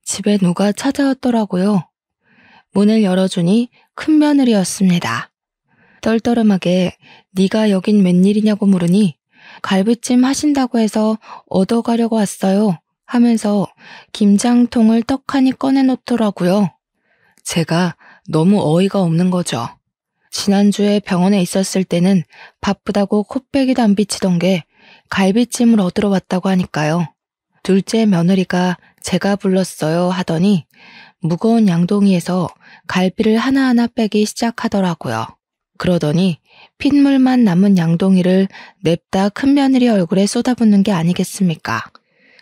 집에 누가 찾아왔더라고요. 문을 열어주니 큰며느리였습니다. 떨떠름하게 네가 여긴 웬일이냐고 물으니 갈비찜 하신다고 해서 얻어가려고 왔어요 하면서 김장통을 떡하니 꺼내놓더라고요. 제가 너무 어이가 없는 거죠. 지난주에 병원에 있었을 때는 바쁘다고 코빼기도 안 비치던 게 갈비찜을 얻으러 왔다고 하니까요. 둘째 며느리가 제가 불렀어요 하더니 무거운 양동이에서 갈비를 하나하나 빼기 시작하더라고요. 그러더니 핏물만 남은 양동이를 냅다 큰며느리 얼굴에 쏟아붓는 게 아니겠습니까?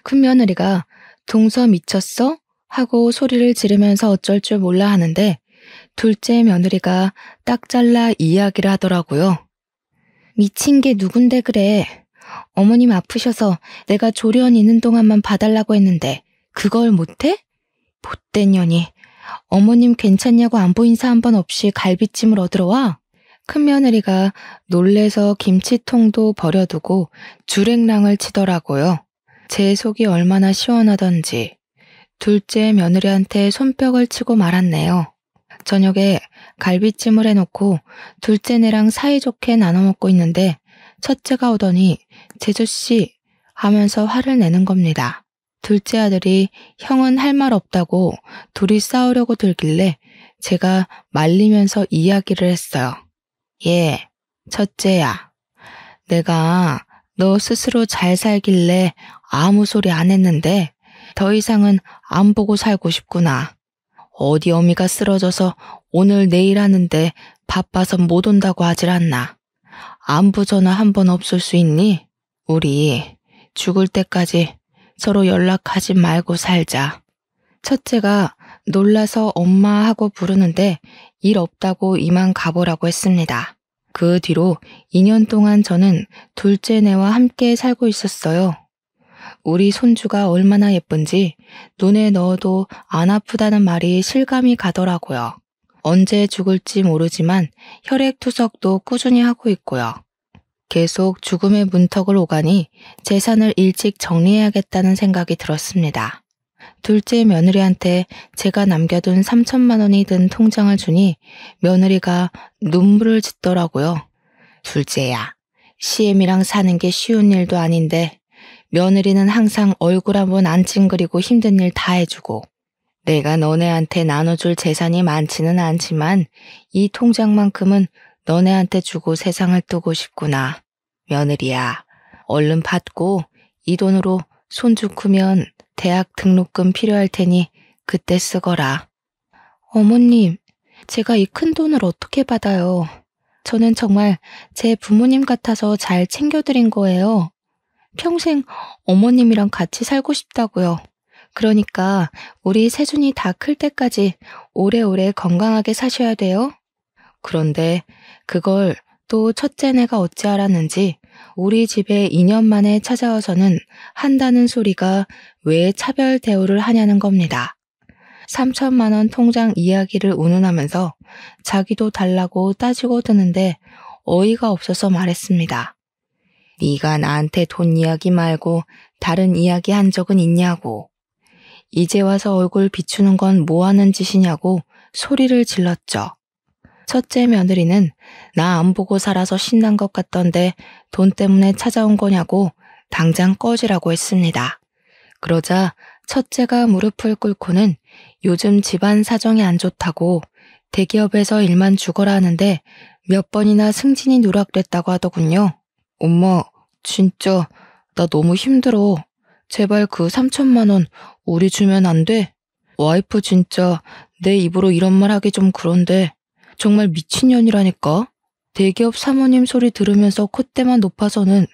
큰며느리가 동서 미쳤어? 하고 소리를 지르면서 어쩔 줄 몰라 하는데 둘째 며느리가 딱 잘라 이야기를 하더라고요. 미친 게 누군데 그래. 어머님 아프셔서 내가 조리원 있는 동안만 봐달라고 했는데 그걸 못해? 못된 년이. 어머님 괜찮냐고 안부 인사 한 번 없이 갈비찜을 얻으러 와? 큰며느리가 놀래서 김치통도 버려두고 주랭랑을 치더라고요. 제 속이 얼마나 시원하던지 둘째 며느리한테 손뼉을 치고 말았네요. 저녁에 갈비찜을 해놓고 둘째네랑 사이좋게 나눠 먹고 있는데 첫째가 오더니 제주씨 하면서 화를 내는 겁니다. 둘째 아들이 형은 할 말 없다고 둘이 싸우려고 들길래 제가 말리면서 이야기를 했어요. 예, 첫째야. 내가 너 스스로 잘 살길래 아무 소리 안 했는데 더 이상은 안 보고 살고 싶구나. 어디 어미가 쓰러져서 오늘 내일 하는데 바빠서 못 온다고 하질 않나. 안부 전화 한 번 없을 수 있니? 우리 죽을 때까지 서로 연락하지 말고 살자. 첫째가 놀라서 엄마 하고 부르는데 일 없다고 이만 가보라고 했습니다. 그 뒤로 2년 동안 저는 둘째네와 함께 살고 있었어요. 우리 손주가 얼마나 예쁜지 눈에 넣어도 안 아프다는 말이 실감이 가더라고요. 언제 죽을지 모르지만 혈액투석도 꾸준히 하고 있고요. 계속 죽음의 문턱을 오가니 재산을 일찍 정리해야겠다는 생각이 들었습니다. 둘째 며느리한테 제가 남겨둔 3천만 원이 든 통장을 주니 며느리가 눈물을 짓더라고요. 둘째야, CM이랑 사는 게 쉬운 일도 아닌데 며느리는 항상 얼굴 한번 안 찡그리고 힘든 일 다 해주고 내가 너네한테 나눠줄 재산이 많지는 않지만 이 통장만큼은 너네한테 주고 세상을 뜨고 싶구나. 며느리야, 얼른 받고 이 돈으로 손주 크면 대학 등록금 필요할 테니 그때 쓰거라. 어머님, 제가 이 큰 돈을 어떻게 받아요? 저는 정말 제 부모님 같아서 잘 챙겨드린 거예요. 평생 어머님이랑 같이 살고 싶다고요. 그러니까 우리 세준이 다 클 때까지 오래오래 건강하게 사셔야 돼요. 그런데 그걸 또 첫째네가 어찌 알았는지 우리 집에 2년 만에 찾아와서는 한다는 소리가 왜 차별 대우를 하냐는 겁니다. 3천만 원 통장 이야기를 운운하면서 자기도 달라고 따지고 드는데 어이가 없어서 말했습니다. 네가 나한테 돈 이야기 말고 다른 이야기 한 적은 있냐고. 이제 와서 얼굴 비추는 건 뭐 하는 짓이냐고 소리를 질렀죠. 첫째 며느리는 나 안 보고 살아서 신난 것 같던데 돈 때문에 찾아온 거냐고 당장 꺼지라고 했습니다. 그러자 첫째가 무릎을 꿇고는 요즘 집안 사정이 안 좋다고 대기업에서 일만 죽어라 하는데 몇 번이나 승진이 누락됐다고 하더군요. 엄마, 진짜 나 너무 힘들어. 제발 그 3천만 원 우리 주면 안 돼? 와이프 진짜 내 입으로 이런 말 하기 좀 그런데 정말 미친년이라니까. 대기업 사모님 소리 들으면서 콧대만 높아서는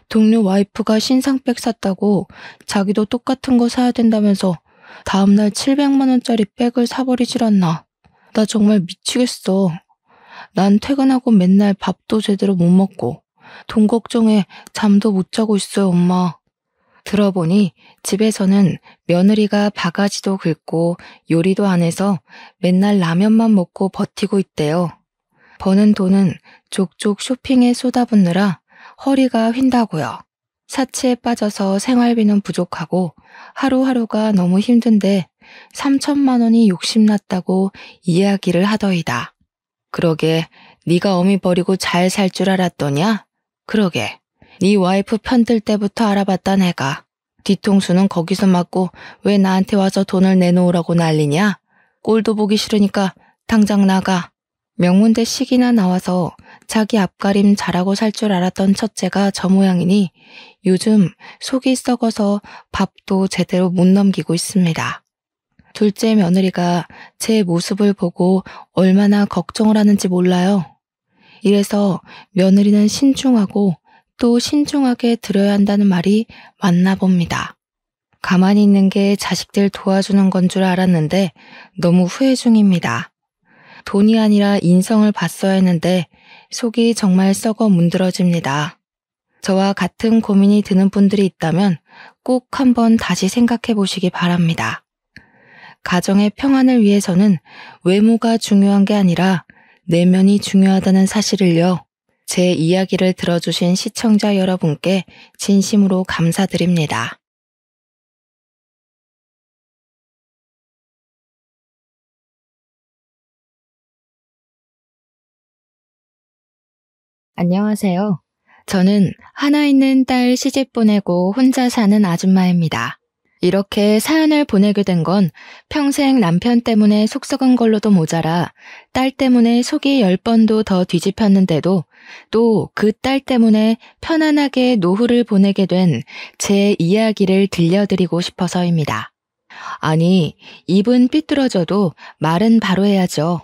동료 와이프가 신상백 샀다고 자기도 똑같은 거 사야 된다면서 다음날 700만 원짜리 백을 사버리질 않나. 나 정말 미치겠어. 난 퇴근하고 맨날 밥도 제대로 못 먹고 돈 걱정에 잠도 못 자고 있어요, 엄마. 들어보니 집에서는 며느리가 바가지도 긁고 요리도 안 해서 맨날 라면만 먹고 버티고 있대요. 버는 돈은 족족 쇼핑에 쏟아붓느라 허리가 휜다고요. 사치에 빠져서 생활비는 부족하고 하루하루가 너무 힘든데 3천만 원이 욕심났다고 이야기를 하더이다. 그러게 네가 어미 버리고 잘 살 줄 알았더냐? 그러게 네 와이프 편들 때부터 알아봤다 내가. 뒤통수는 거기서 맞고 왜 나한테 와서 돈을 내놓으라고 난리냐? 꼴도 보기 싫으니까 당장 나가. 명문대 식이나 나와서 자기 앞가림 잘하고 살 줄 알았던 첫째가 저 모양이니 요즘 속이 썩어서 밥도 제대로 못 넘기고 있습니다. 둘째 며느리가 제 모습을 보고 얼마나 걱정을 하는지 몰라요. 이래서 며느리는 신중하고 또 신중하게 들어야 한다는 말이 맞나 봅니다. 가만히 있는 게 자식들 도와주는 건 줄 알았는데 너무 후회 중입니다. 돈이 아니라 인성을 봤어야 했는데 속이 정말 썩어 문드러집니다. 저와 같은 고민이 드는 분들이 있다면 꼭 한번 다시 생각해 보시기 바랍니다. 가정의 평안을 위해서는 외모가 중요한 게 아니라 내면이 중요하다는 사실을요. 제 이야기를 들어주신 시청자 여러분께 진심으로 감사드립니다. 안녕하세요. 저는 하나 있는 딸 시집 보내고 혼자 사는 아줌마입니다. 이렇게 사연을 보내게 된 건 평생 남편 때문에 속 썩은 걸로도 모자라 딸 때문에 속이 10번도 더 뒤집혔는데도 또 그 딸 때문에 편안하게 노후를 보내게 된 제 이야기를 들려드리고 싶어서입니다. 아니, 입은 삐뚤어져도 말은 바로 해야죠.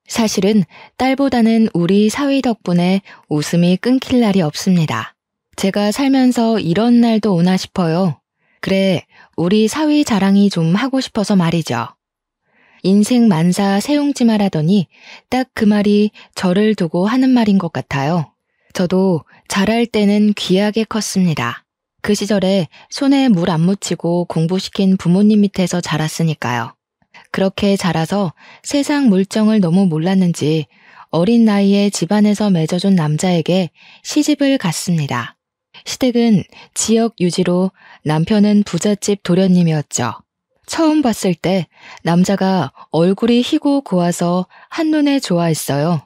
사실은 딸보다는 우리 사위 덕분에 웃음이 끊길 날이 없습니다. 제가 살면서 이런 날도 오나 싶어요. 그래, 우리 사위 자랑이 좀 하고 싶어서 말이죠. 인생 만사 세웅지 말하더니 딱 그 말이 저를 두고 하는 말인 것 같아요. 저도 자랄 때는 귀하게 컸습니다. 그 시절에 손에 물 안 묻히고 공부시킨 부모님 밑에서 자랐으니까요. 그렇게 자라서 세상 물정을 너무 몰랐는지 어린 나이에 집안에서 맺어준 남자에게 시집을 갔습니다. 시댁은 지역 유지로 남편은 부잣집 도련님이었죠. 처음 봤을 때 남자가 얼굴이 희고 고와서 한눈에 좋아했어요.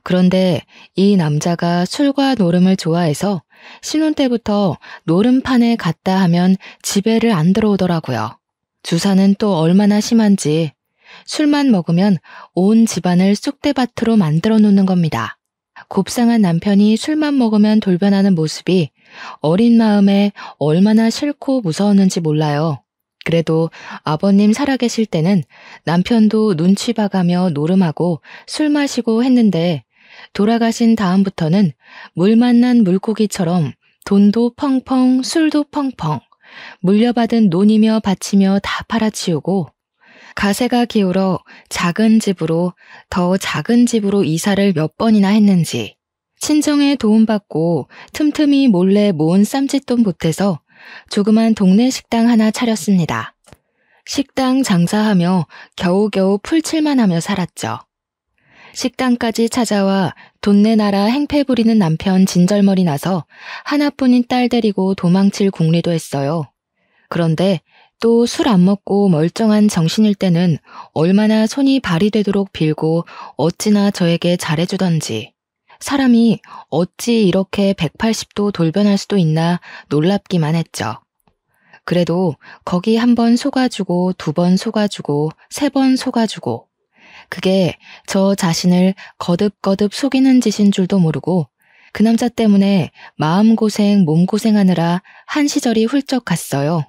그런데 이 남자가 술과 노름을 좋아해서 신혼 때부터 노름판에 갔다 하면 집에를 안 들어오더라고요. 주사는 또 얼마나 심한지 술만 먹으면 온 집안을 쑥대밭으로 만들어 놓는 겁니다. 곱상한 남편이 술만 먹으면 돌변하는 모습이 어린 마음에 얼마나 싫고 무서웠는지 몰라요. 그래도 아버님 살아계실 때는 남편도 눈치 봐가며 노름하고 술 마시고 했는데 돌아가신 다음부터는 물 만난 물고기처럼 돈도 펑펑 술도 펑펑 물려받은 논이며 밭이며 다 팔아치우고 가세가 기울어 작은 집으로 더 작은 집으로 이사를 몇 번이나 했는지 친정에 도움받고 틈틈이 몰래 모은 쌈짓돈 보태서 조그만 동네 식당 하나 차렸습니다. 식당 장사하며 겨우겨우 풀칠만 하며 살았죠. 식당까지 찾아와 돈 내놔라 행패 부리는 남편 진절머리 나서 하나뿐인 딸 데리고 도망칠 궁리도 했어요. 그런데 또 술 안 먹고 멀쩡한 정신일 때는 얼마나 손이 발이 되도록 빌고 어찌나 저에게 잘해주던지 사람이 어찌 이렇게 180도 돌변할 수도 있나 놀랍기만 했죠. 그래도 거기 한 번 속아주고 2번 속아주고 3번 속아주고 그게 저 자신을 거듭거듭 속이는 짓인 줄도 모르고 그 남자 때문에 마음고생 몸고생하느라 한 시절이 훌쩍 갔어요.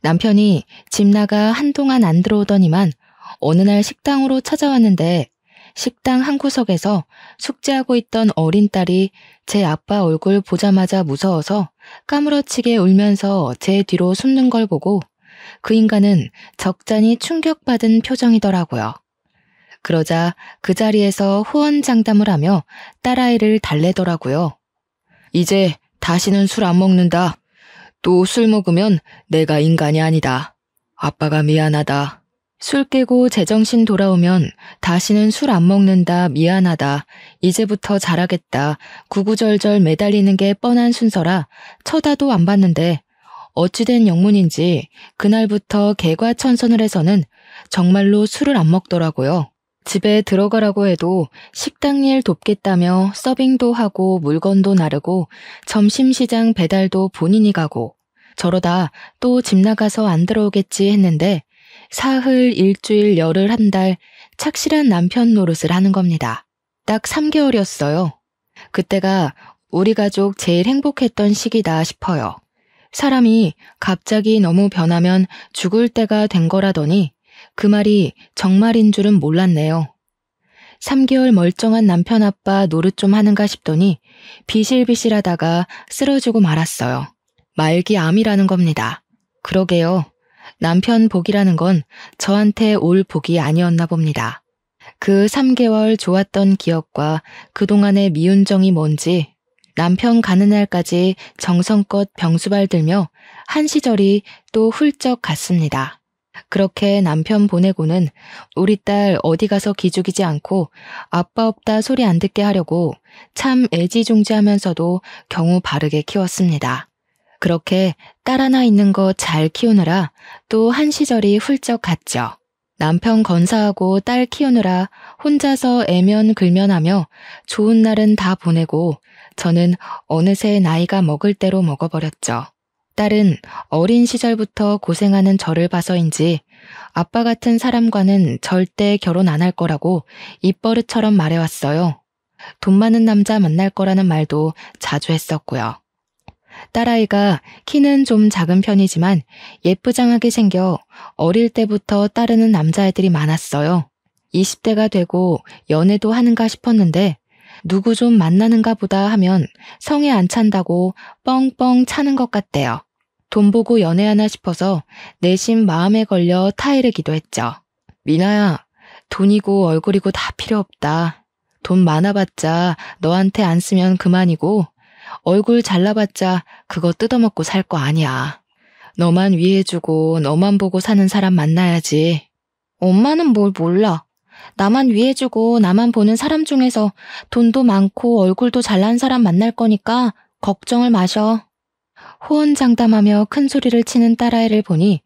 남편이 집 나가 한동안 안 들어오더니만 어느 날 식당으로 찾아왔는데 식당 한 구석에서 숙제하고 있던 어린 딸이 제 아빠 얼굴 보자마자 무서워서 까무러치게 울면서 제 뒤로 숨는 걸 보고 그 인간은 적잖이 충격받은 표정이더라고요. 그러자 그 자리에서 후원장담을 하며 딸아이를 달래더라고요. 이제 다시는 술 안 먹는다. 또 술 먹으면 내가 인간이 아니다. 아빠가 미안하다. 술 깨고 제정신 돌아오면 다시는 술 안 먹는다. 미안하다. 이제부터 잘하겠다. 구구절절 매달리는 게 뻔한 순서라 쳐다도 안 봤는데 어찌된 영문인지 그날부터 개과천선을 해서는 정말로 술을 안 먹더라고요. 집에 들어가라고 해도 식당 일 돕겠다며 서빙도 하고 물건도 나르고 점심시장 배달도 본인이 가고 저러다 또 집 나가서 안 들어오겠지 했는데 사흘, 일주일, 열흘, 한 달 착실한 남편 노릇을 하는 겁니다. 딱 3개월이었어요. 그때가 우리 가족 제일 행복했던 시기다 싶어요. 사람이 갑자기 너무 변하면 죽을 때가 된 거라더니 그 말이 정말인 줄은 몰랐네요. 3개월 멀쩡한 남편 아빠 노릇 좀 하는가 싶더니 비실비실하다가 쓰러지고 말았어요. 말기암이라는 겁니다. 그러게요. 남편 복이라는 건 저한테 올 복이 아니었나 봅니다. 그 3개월 좋았던 기억과 그동안의 미운 정이 뭔지 남편 가는 날까지 정성껏 병수발 들며 한 시절이 또 훌쩍 갔습니다. 그렇게 남편 보내고는 우리 딸 어디 가서 기죽이지 않고 아빠 없다 소리 안 듣게 하려고 참 애지중지하면서도 경우 바르게 키웠습니다. 그렇게 딸 하나 있는 거 잘 키우느라 또 한 시절이 훌쩍 갔죠. 남편 건사하고 딸 키우느라 혼자서 애면 글면하며 좋은 날은 다 보내고 저는 어느새 나이가 먹을 대로 먹어버렸죠. 딸은 어린 시절부터 고생하는 저를 봐서인지 아빠 같은 사람과는 절대 결혼 안 할 거라고 입버릇처럼 말해왔어요. 돈 많은 남자 만날 거라는 말도 자주 했었고요. 딸아이가 키는 좀 작은 편이지만 예쁘장하게 생겨 어릴 때부터 따르는 남자애들이 많았어요. 20대가 되고 연애도 하는가 싶었는데 누구 좀 만나는가 보다 하면 성에 안 찬다고 뻥뻥 차는 것 같대요. 돈 보고 연애하나 싶어서 내심 마음에 걸려 타이르기도 했죠. 미나야, 돈이고 얼굴이고 다 필요 없다. 돈 많아봤자 너한테 안 쓰면 그만이고 얼굴 잘나봤자 그거 뜯어먹고 살 거 아니야. 너만 위해주고 너만 보고 사는 사람 만나야지. 엄마는 뭘 몰라. 나만 위해주고 나만 보는 사람 중에서 돈도 많고 얼굴도 잘난 사람 만날 거니까 걱정을 마셔. 호언장담하며 큰 소리를 치는 딸아이를 보니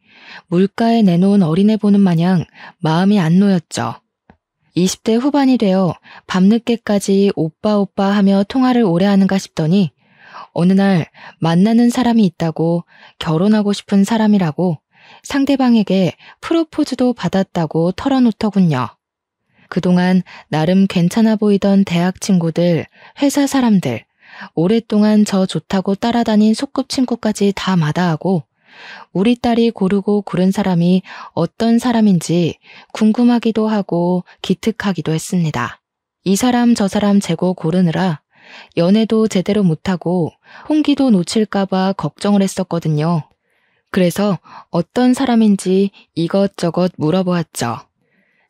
물가에 내놓은 어린애 보는 마냥 마음이 안 놓였죠. 20대 후반이 되어 밤늦게까지 오빠 오빠 하며 통화를 오래 하는가 싶더니 어느 날 만나는 사람이 있다고 결혼하고 싶은 사람이라고 상대방에게 프로포즈도 받았다고 털어놓더군요. 그동안 나름 괜찮아 보이던 대학 친구들, 회사 사람들, 오랫동안 저 좋다고 따라다닌 소꿉친구까지 다 마다하고 우리 딸이 고르고 고른 사람이 어떤 사람인지 궁금하기도 하고 기특하기도 했습니다. 이 사람 저 사람 재고 고르느라 연애도 제대로 못하고 홍기도 놓칠까봐 걱정을 했었거든요. 그래서 어떤 사람인지 이것저것 물어보았죠.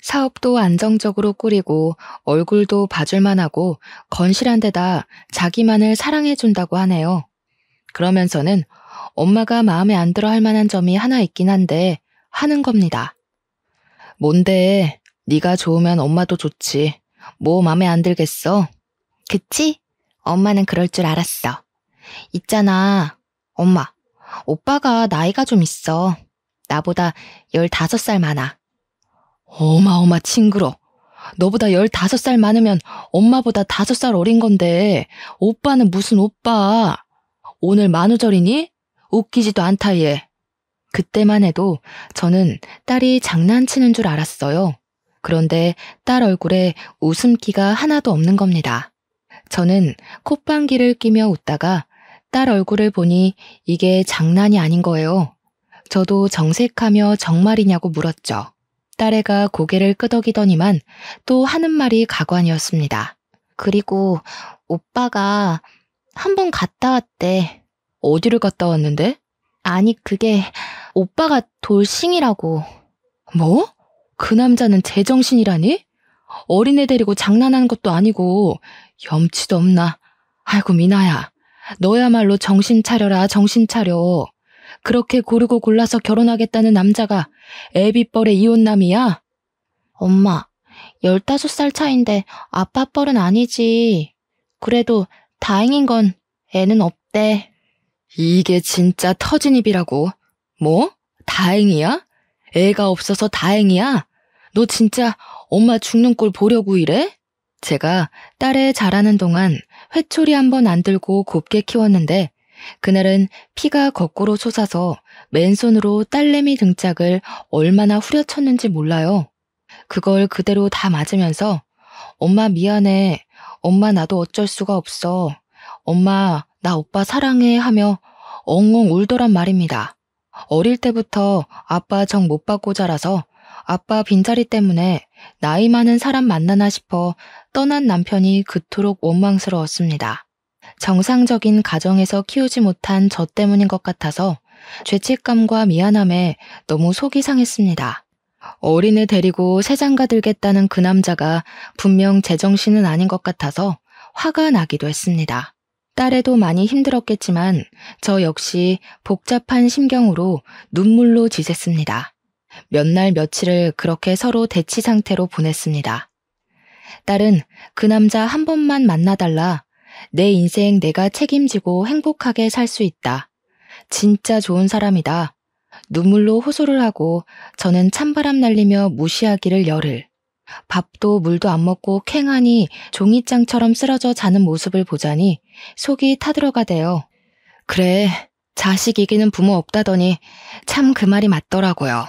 사업도 안정적으로 꾸리고 얼굴도 봐줄만하고 건실한 데다 자기만을 사랑해준다고 하네요. 그러면서는 엄마가 마음에 안 들어 할 만한 점이 하나 있긴 한데 하는 겁니다. 뭔데? 네가 좋으면 엄마도 좋지. 뭐 마음에 안 들겠어? 그치? 엄마는 그럴 줄 알았어. 있잖아. 엄마, 오빠가 나이가 좀 있어. 나보다 15살 많아. 어마어마 징그러. 너보다 15살 많으면 엄마보다 5살 어린 건데 오빠는 무슨 오빠. 오늘 만우절이니? 웃기지도 않다 얘. 그때만 해도 저는 딸이 장난치는 줄 알았어요. 그런데 딸 얼굴에 웃음기가 하나도 없는 겁니다. 저는 콧방귀를 끼며 웃다가 딸 얼굴을 보니 이게 장난이 아닌 거예요. 저도 정색하며 정말이냐고 물었죠. 딸애가 고개를 끄덕이더니만 또 하는 말이 가관이었습니다. 그리고 오빠가 한 번 갔다 왔대. 어디를 갔다 왔는데? 아니 그게 오빠가 돌싱이라고. 뭐? 그 남자는 제정신이라니? 어린애 데리고 장난하는 것도 아니고 염치도 없나. 아이고 미나야. 너야말로 정신 차려라 정신 차려. 그렇게 고르고 골라서 결혼하겠다는 남자가 애비뻘의 이혼남이야? 엄마, 15살 차인데 아빠 뻘은 아니지. 그래도 다행인 건 애는 없대. 이게 진짜 터진 입이라고. 뭐? 다행이야? 애가 없어서 다행이야? 너 진짜 엄마 죽는 꼴 보려고 이래? 제가 딸애 자라는 동안 회초리 한 번 안 들고 곱게 키웠는데 그날은 피가 거꾸로 솟아서 맨손으로 딸내미 등짝을 얼마나 후려쳤는지 몰라요. 그걸 그대로 다 맞으면서 엄마 미안해. 엄마 나도 어쩔 수가 없어. 엄마 나 오빠 사랑해 하며 엉엉 울더란 말입니다. 어릴 때부터 아빠 정 못 받고 자라서 아빠 빈자리 때문에 나이 많은 사람 만나나 싶어 떠난 남편이 그토록 원망스러웠습니다. 정상적인 가정에서 키우지 못한 저 때문인 것 같아서 죄책감과 미안함에 너무 속이 상했습니다. 어린애 데리고 새장가 들겠다는 그 남자가 분명 제정신은 아닌 것 같아서 화가 나기도 했습니다. 딸애도 많이 힘들었겠지만 저 역시 복잡한 심경으로 눈물로 지샜습니다. 몇 날 며칠을 그렇게 서로 대치 상태로 보냈습니다. 딸은 그 남자 한 번만 만나달라. 내 인생 내가 책임지고 행복하게 살 수 있다. 진짜 좋은 사람이다. 눈물로 호소를 하고 저는 찬바람 날리며 무시하기를 열흘. 밥도 물도 안 먹고 캥하니 종이장처럼 쓰러져 자는 모습을 보자니 속이 타들어가대요. 그래, 자식 이기는 부모 없다더니 참 그 말이 맞더라고요.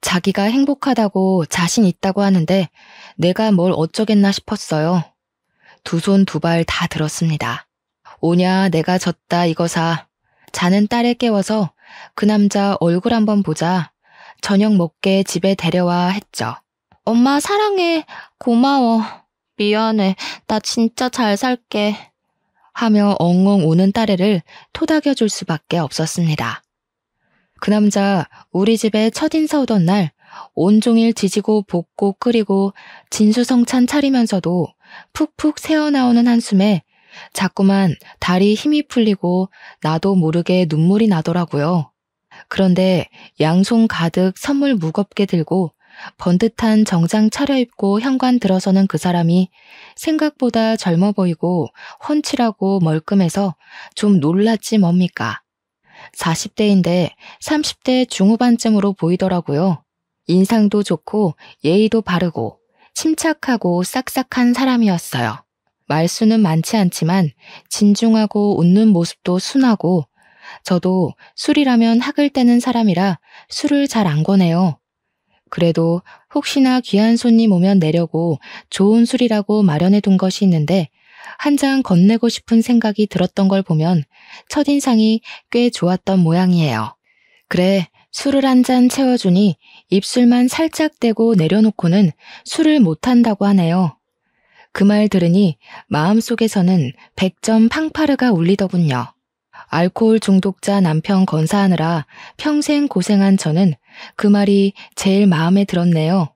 자기가 행복하다고 자신 있다고 하는데 내가 뭘 어쩌겠나 싶었어요. 두 손 두 발 다 들었습니다. 오냐 내가 졌다 이거사. 자는 딸을 깨워서 그 남자 얼굴 한번 보자. 저녁 먹게 집에 데려와 했죠. 엄마 사랑해. 고마워. 미안해. 나 진짜 잘 살게. 하며 엉엉 우는 딸애를 토닥여줄 수밖에 없었습니다. 그 남자 우리 집에 첫인사 오던 날 온종일 지지고 볶고 끓이고 진수성찬 차리면서도 푹푹 새어나오는 한숨에 자꾸만 다리 힘이 풀리고 나도 모르게 눈물이 나더라고요. 그런데 양손 가득 선물 무겁게 들고 번듯한 정장 차려입고 현관 들어서는 그 사람이 생각보다 젊어 보이고 훤칠하고 멀끔해서 좀 놀랐지 뭡니까. 40대인데 30대 중후반쯤으로 보이더라고요. 인상도 좋고 예의도 바르고 침착하고 싹싹한 사람이었어요. 말수는 많지 않지만 진중하고 웃는 모습도 순하고 저도 술이라면 학을 떼는 사람이라 술을 잘 안 권해요. 그래도 혹시나 귀한 손님 오면 내려고 좋은 술이라고 마련해 둔 것이 있는데 한 장 건네고 싶은 생각이 들었던 걸 보면 첫인상이 꽤 좋았던 모양이에요. 그래, 술을 한 잔 채워주니 입술만 살짝 대고 내려놓고는 술을 못한다고 하네요. 그 말 들으니 마음속에서는 100점 팡파르가 울리더군요. 알코올 중독자 남편 건사하느라 평생 고생한 저는 그 말이 제일 마음에 들었네요.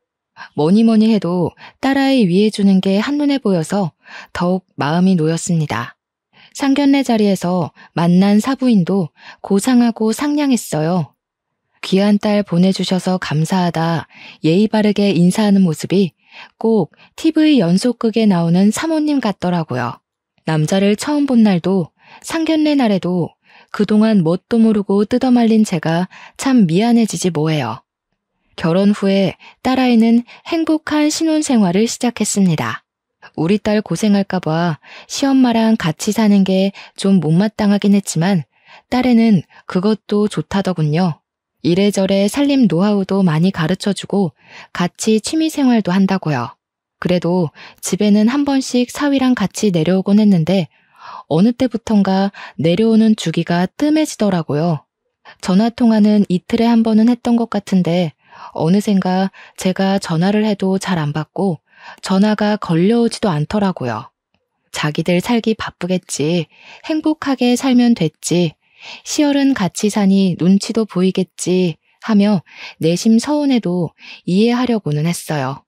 뭐니 해도 딸아이 위해주는 게 한눈에 보여서 더욱 마음이 놓였습니다. 상견례 자리에서 만난 사부인도 고상하고 상냥했어요. 귀한 딸 보내주셔서 감사하다 예의 바르게 인사하는 모습이 꼭 TV 연속극에 나오는 사모님 같더라고요. 남자를 처음 본 날도 상견례 날에도 그동안 뭣도 모르고 뜯어말린 제가 참 미안해지지 뭐예요. 결혼 후에 딸아이는 행복한 신혼생활을 시작했습니다. 우리 딸 고생할까봐 시엄마랑 같이 사는 게 좀 못마땅하긴 했지만 딸애는 그것도 좋다더군요. 이래저래 살림 노하우도 많이 가르쳐주고 같이 취미생활도 한다고요. 그래도 집에는 한 번씩 사위랑 같이 내려오곤 했는데 어느 때부턴가 내려오는 주기가 뜸해지더라고요. 전화통화는 이틀에 한 번은 했던 것 같은데 어느샌가 제가 전화를 해도 잘 안 받고 전화가 걸려오지도 않더라고요. 자기들 살기 바쁘겠지, 행복하게 살면 됐지, 시열은 같이 사니 눈치도 보이겠지 하며 내심 서운해도 이해하려고는 했어요.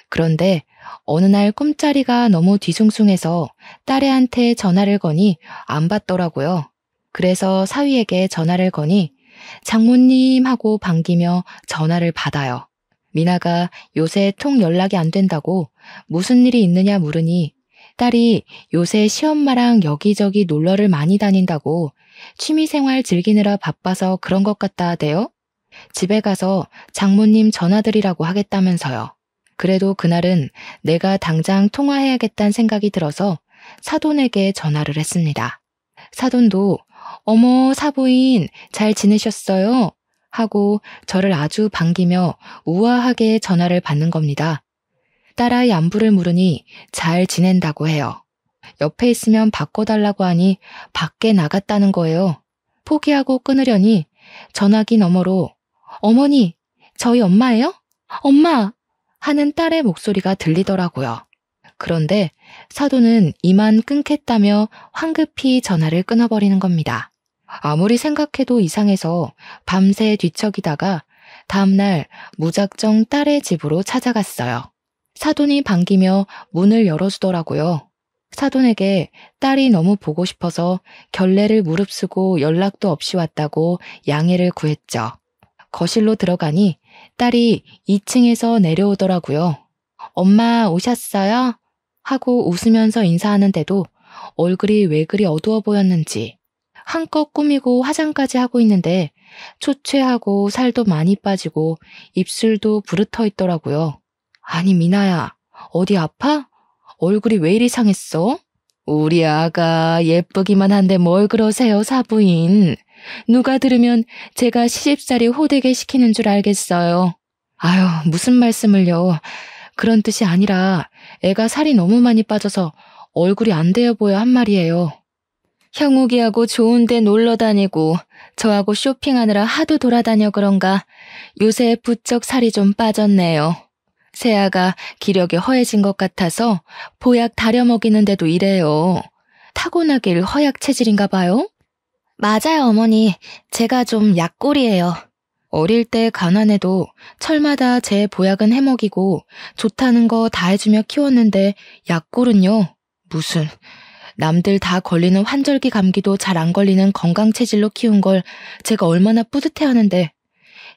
그런데 어느 날 꿈자리가 너무 뒤숭숭해서 딸애한테 전화를 거니 안 받더라고요. 그래서 사위에게 전화를 거니 장모님 하고 반기며 전화를 받아요. 미나가 요새 통 연락이 안 된다고 무슨 일이 있느냐 물으니 딸이 요새 시엄마랑 여기저기 놀러를 많이 다닌다고 취미생활 즐기느라 바빠서 그런 것 같다 하대요. 집에 가서 장모님 전화드리라고 하겠다면서요. 그래도 그날은 내가 당장 통화해야겠다는 생각이 들어서 사돈에게 전화를 했습니다. 사돈도 어머 사부인 잘 지내셨어요? 하고 저를 아주 반기며 우아하게 전화를 받는 겁니다. 딸아이 안부를 물으니 잘 지낸다고 해요. 옆에 있으면 바꿔달라고 하니 밖에 나갔다는 거예요. 포기하고 끊으려니 전화기 너머로 어머니, 저희 엄마예요? 엄마! 하는 딸의 목소리가 들리더라고요. 그런데 사돈은 이만 끊겠다며 황급히 전화를 끊어버리는 겁니다. 아무리 생각해도 이상해서 밤새 뒤척이다가 다음날 무작정 딸의 집으로 찾아갔어요. 사돈이 반기며 문을 열어주더라고요. 사돈에게 딸이 너무 보고 싶어서 결례를 무릅쓰고 연락도 없이 왔다고 양해를 구했죠. 거실로 들어가니 딸이 2층에서 내려오더라고요. 엄마 오셨어요? 하고 웃으면서 인사하는데도 얼굴이 왜 그리 어두워 보였는지 한껏 꾸미고 화장까지 하고 있는데 초췌하고 살도 많이 빠지고 입술도 부르터 있더라고요. 아니 미나야, 어디 아파? 얼굴이 왜 이리 상했어? 우리 아가 예쁘기만 한데 뭘 그러세요 사부인. 누가 들으면 제가 시집살이 호되게 시키는 줄 알겠어요. 아유 무슨 말씀을요. 그런 뜻이 아니라 애가 살이 너무 많이 빠져서 얼굴이 안 되어 보여 한 말이에요. 형욱이하고 좋은 데 놀러 다니고 저하고 쇼핑하느라 하도 돌아다녀 그런가 요새 부쩍 살이 좀 빠졌네요. 새아가 기력이 허해진 것 같아서 보약 다려 먹이는데도 이래요. 타고나길 허약 체질인가 봐요? 맞아요 어머니. 제가 좀 약골이에요. 어릴 때 가난해도 철마다 제 보약은 해먹이고 좋다는 거 다 해주며 키웠는데 약골은요? 무슨 남들 다 걸리는 환절기 감기도 잘 안 걸리는 건강체질로 키운 걸 제가 얼마나 뿌듯해하는데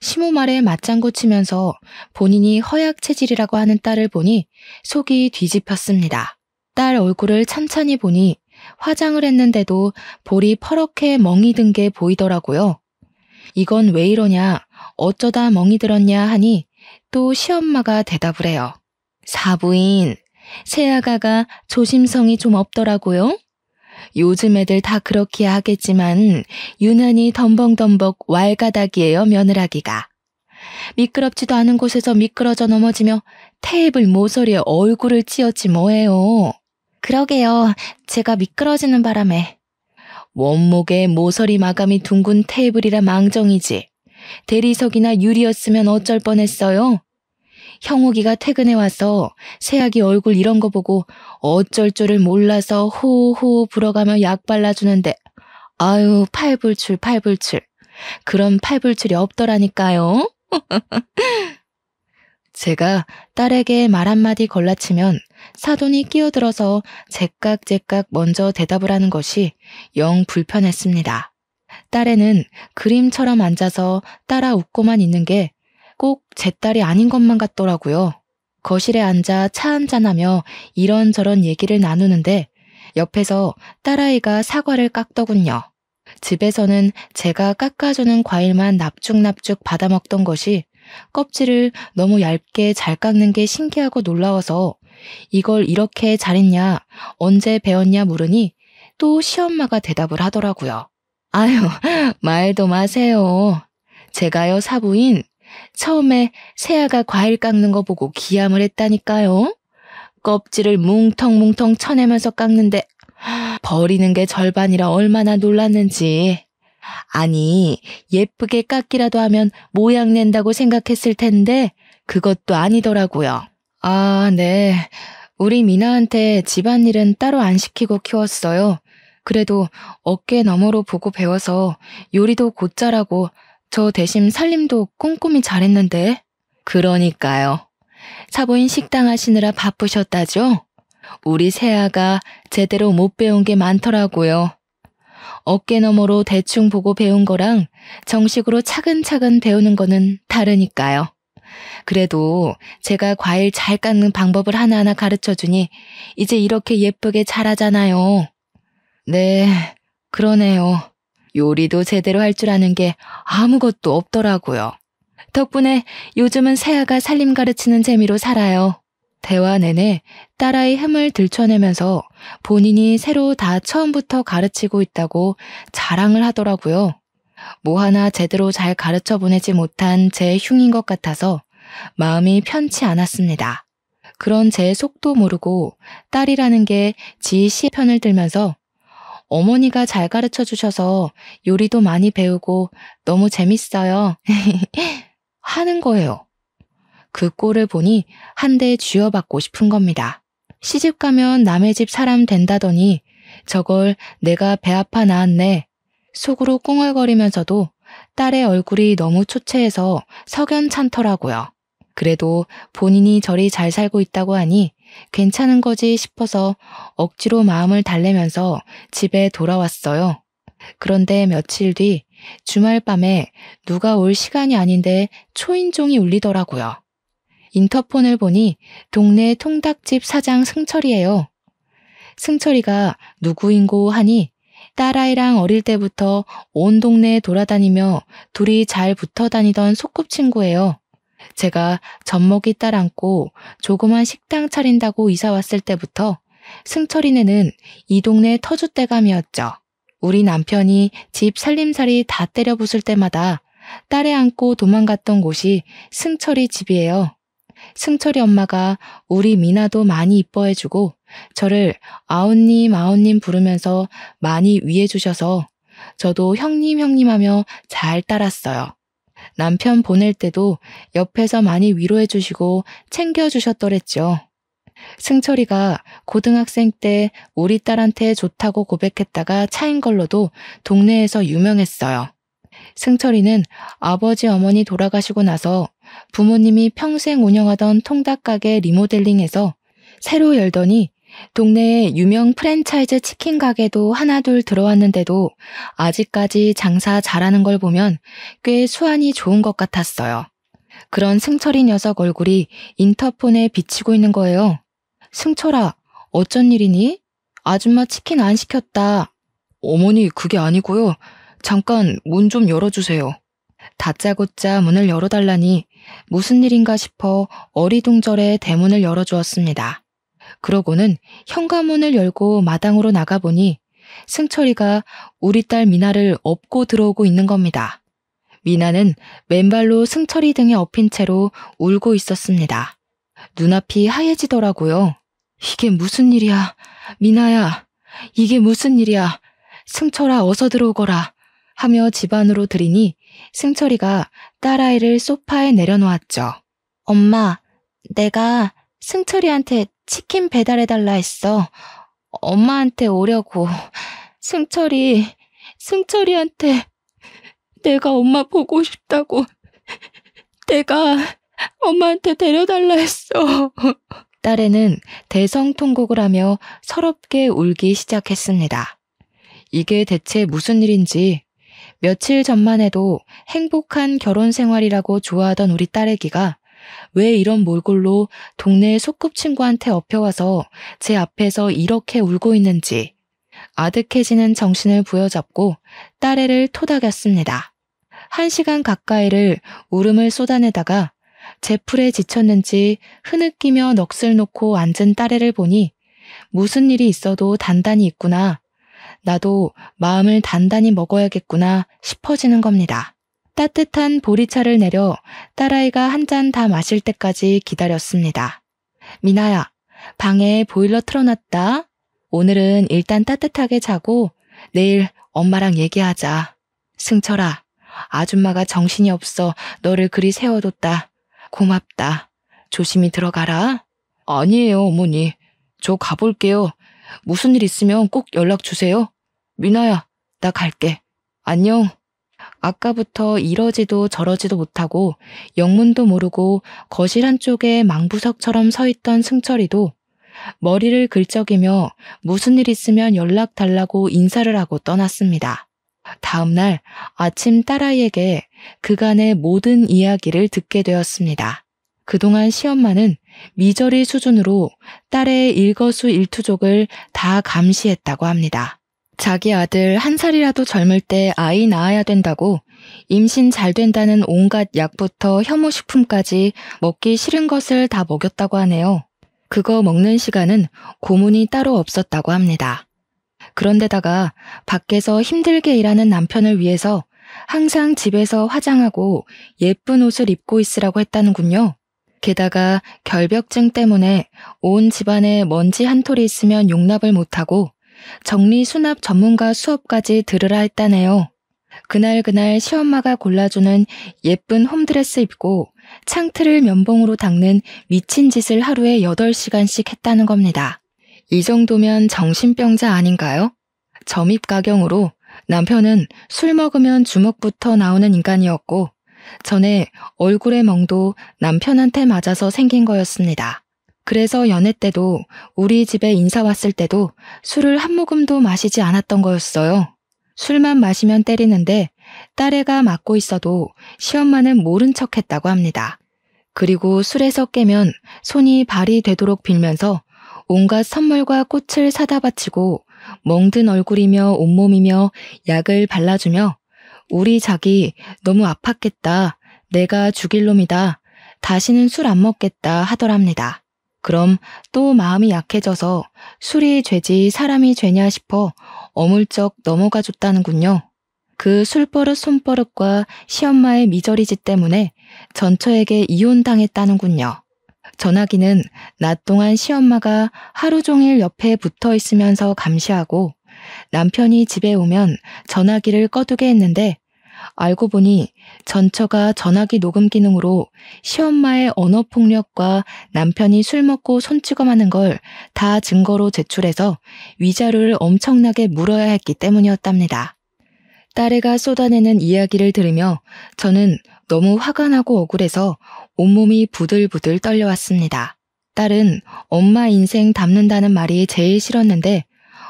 시모 말에 맞장구 치면서 본인이 허약 체질이라고 하는 딸을 보니 속이 뒤집혔습니다. 딸 얼굴을 찬찬히 보니 화장을 했는데도 볼이 퍼렇게 멍이 든 게 보이더라고요. 이건 왜 이러냐, 어쩌다 멍이 들었냐 하니 또 시엄마가 대답을 해요. 사부인, 새아가가 조심성이 좀 없더라고요. 요즘 애들 다 그렇게 하겠지만 유난히 덤벙덤벅 왈가닥이에요 며느라기가. 미끄럽지도 않은 곳에서 미끄러져 넘어지며 테이블 모서리에 얼굴을 찧었지 뭐예요. 그러게요. 제가 미끄러지는 바람에. 원목에 모서리 마감이 둥근 테이블이라 망정이지. 대리석이나 유리였으면 어쩔 뻔했어요. 형욱이가 퇴근해 와서 새아기 얼굴 이런 거 보고 어쩔 줄을 몰라서 호호호 불어가며 약 발라주는데 아유 팔불출. 그런 팔불출이 없더라니까요. 제가 딸에게 말 한마디 걸라치면 사돈이 끼어들어서 제깍제깍 먼저 대답을 하는 것이 영 불편했습니다. 딸애는 그림처럼 앉아서 따라 웃고만 있는 게 꼭 제 딸이 아닌 것만 같더라고요. 거실에 앉아 차 한잔하며 이런저런 얘기를 나누는데 옆에서 딸아이가 사과를 깎더군요. 집에서는 제가 깎아주는 과일만 납죽납죽 받아먹던 것이 껍질을 너무 얇게 잘 깎는 게 신기하고 놀라워서 이걸 이렇게 잘했냐, 언제 배웠냐 물으니 또 시엄마가 대답을 하더라고요. 아유, 말도 마세요. 제가요 사부인 처음에 새아가 과일 깎는 거 보고 기함을 했다니까요. 껍질을 뭉텅뭉텅 쳐내면서 깎는데 버리는 게 절반이라 얼마나 놀랐는지. 아니, 예쁘게 깎기라도 하면 모양 낸다고 생각했을 텐데 그것도 아니더라고요. 아, 네. 우리 미나한테 집안일은 따로 안 시키고 키웠어요. 그래도 어깨 너머로 보고 배워서 요리도 곧잘하고 저 대신 살림도 꼼꼼히 잘했는데. 그러니까요. 사부인 식당 하시느라 바쁘셨다죠? 우리 새아가 제대로 못 배운 게 많더라고요. 어깨 너머로 대충 보고 배운 거랑 정식으로 차근차근 배우는 거는 다르니까요. 그래도 제가 과일 잘 깎는 방법을 하나하나 가르쳐주니 이제 이렇게 예쁘게 잘하잖아요. 네, 그러네요. 요리도 제대로 할 줄 아는 게 아무것도 없더라고요. 덕분에 요즘은 새아가 살림 가르치는 재미로 살아요. 대화 내내 딸아이 흠을 들춰내면서 본인이 새로 다 처음부터 가르치고 있다고 자랑을 하더라고요. 뭐 하나 제대로 잘 가르쳐 보내지 못한 제 흉인 것 같아서 마음이 편치 않았습니다. 그런 제 속도 모르고 딸이라는 게 지 시 편을 들면서 어머니가 잘 가르쳐 주셔서 요리도 많이 배우고 너무 재밌어요. 하는 거예요. 그 꼴을 보니 한 대 쥐어받고 싶은 겁니다. 시집 가면 남의 집 사람 된다더니 저걸 내가 배 아파 낳았네. 속으로 꿍얼거리면서도 딸의 얼굴이 너무 초췌해서 석연찮더라고요. 그래도 본인이 저리 잘 살고 있다고 하니 괜찮은 거지 싶어서 억지로 마음을 달래면서 집에 돌아왔어요. 그런데 며칠 뒤 주말 밤에 누가 올 시간이 아닌데 초인종이 울리더라고요. 인터폰을 보니 동네 통닭집 사장 승철이에요. 승철이가 누구인고 하니 딸아이랑 어릴 때부터 온 동네에 돌아다니며 둘이 잘 붙어 다니던 소꿉친구예요. 제가 젖먹이 딸 안고 조그만 식당 차린다고 이사 왔을 때부터 승철이네는 이 동네 터줏대감이었죠. 우리 남편이 집 살림살이 다 때려 부술 때마다 딸애 안고 도망갔던 곳이 승철이 집이에요. 승철이 엄마가 우리 미나도 많이 이뻐해주고 저를 아웃님 부르면서 많이 위해주셔서 저도 형님 하며 잘 따랐어요. 남편 보낼 때도 옆에서 많이 위로해주시고 챙겨주셨더랬죠. 승철이가 고등학생 때 우리 딸한테 좋다고 고백했다가 차인 걸로도 동네에서 유명했어요. 승철이는 아버지 어머니 돌아가시고 나서 부모님이 평생 운영하던 통닭가게 리모델링해서 새로 열더니 동네에 유명 프랜차이즈 치킨 가게도 하나둘 들어왔는데도 아직까지 장사 잘하는 걸 보면 꽤 수완이 좋은 것 같았어요. 그런 승철이 녀석 얼굴이 인터폰에 비치고 있는 거예요. 승철아, 어쩐 일이니? 아줌마 치킨 안 시켰다. 어머니, 그게 아니고요. 잠깐 문 좀 열어주세요. 다짜고짜 문을 열어달라니 무슨 일인가 싶어 어리둥절해 대문을 열어주었습니다. 그러고는 현관문을 열고 마당으로 나가보니 승철이가 우리 딸 미나를 업고 들어오고 있는 겁니다. 미나는 맨발로 승철이 등에 엎인 채로 울고 있었습니다. 눈앞이 하얘지더라고요. 이게 무슨 일이야? 미나야, 이게 무슨 일이야? 승철아, 어서 들어오거라. 하며 집 안으로 들이니 승철이가 딸아이를 소파에 내려놓았죠. 엄마, 내가 승철이한테 치킨 배달해달라 했어. 엄마한테 오려고. 승철이한테 내가 엄마 보고 싶다고. 내가 엄마한테 데려달라 했어. 딸애는 대성통곡을 하며 서럽게 울기 시작했습니다. 이게 대체 무슨 일인지 며칠 전만 해도 행복한 결혼 생활이라고 좋아하던 우리 딸애기가 왜 이런 몰골로 동네 소꿉친구한테 엎혀와서 제 앞에서 이렇게 울고 있는지 아득해지는 정신을 부여잡고 딸애를 토닥였습니다. 1시간 가까이를 울음을 쏟아내다가 제풀에 지쳤는지 흐느끼며 넋을 놓고 앉은 딸애를 보니 무슨 일이 있어도 단단히 있구나. 나도 마음을 단단히 먹어야겠구나 싶어지는 겁니다. 따뜻한 보리차를 내려 딸아이가 한 잔 다 마실 때까지 기다렸습니다. 미나야, 방에 보일러 틀어놨다. 오늘은 일단 따뜻하게 자고 내일 엄마랑 얘기하자. 승철아, 아줌마가 정신이 없어 너를 그리 세워뒀다. 고맙다. 조심히 들어가라. 아니에요, 어머니. 저 가볼게요. 무슨 일 있으면 꼭 연락 주세요. 미나야, 나 갈게. 안녕. 아까부터 이러지도 저러지도 못하고 영문도 모르고 거실 한쪽에 망부석처럼 서 있던 승철이도 머리를 긁적이며 무슨 일 있으면 연락 달라고 인사를 하고 떠났습니다. 다음날 아침 딸아이에게 그간의 모든 이야기를 듣게 되었습니다. 그동안 시엄마는 미저리 수준으로 딸의 일거수일투족을 다 감시했다고 합니다. 자기 아들 1살이라도 젊을 때 아이 낳아야 된다고 임신 잘 된다는 온갖 약부터 혐오식품까지 먹기 싫은 것을 다 먹였다고 하네요. 그거 먹는 시간은 고문이 따로 없었다고 합니다. 그런데다가 밖에서 힘들게 일하는 남편을 위해서 항상 집에서 화장하고 예쁜 옷을 입고 있으라고 했다는군요. 게다가 결벽증 때문에 온 집안에 먼지 한 톨이 있으면 용납을 못하고 정리수납 전문가 수업까지 들으라 했다네요. 그날 시엄마가 골라주는 예쁜 홈드레스 입고 창틀을 면봉으로 닦는 미친 짓을 하루에 8시간씩 했다는 겁니다. 이 정도면 정신병자 아닌가요? 점입가경으로 남편은 술 먹으면 주먹부터 나오는 인간이었고 전에 얼굴의 멍도 남편한테 맞아서 생긴 거였습니다. 그래서 연애 때도 우리 집에 인사 왔을 때도 술을 한 모금도 마시지 않았던 거였어요. 술만 마시면 때리는데 딸애가 맞고 있어도 시엄마는 모른 척 했다고 합니다. 그리고 술에서 깨면 손이 발이 되도록 빌면서 온갖 선물과 꽃을 사다 바치고 멍든 얼굴이며 온몸이며 약을 발라주며 우리 자기 너무 아팠겠다. 내가 죽일 놈이다. 다시는 술 안 먹겠다 하더랍니다. 그럼 또 마음이 약해져서 술이 죄지 사람이 죄냐 싶어 어물쩍 넘어가 줬다는군요. 그 술버릇 손버릇과 시엄마의 미저리짓 때문에 전처에게 이혼당했다는군요. 전화기는 낮 동안 시엄마가 하루 종일 옆에 붙어 있으면서 감시하고 남편이 집에 오면 전화기를 꺼두게 했는데 알고 보니 전처가 전화기 녹음 기능으로 시엄마의 언어폭력과 남편이 술 먹고 손찌검하는 걸 다 증거로 제출해서 위자료를 엄청나게 물어야 했기 때문이었답니다. 딸애가 쏟아내는 이야기를 들으며 저는 너무 화가 나고 억울해서 온몸이 부들부들 떨려왔습니다. 딸은 엄마 인생 담는다는 말이 제일 싫었는데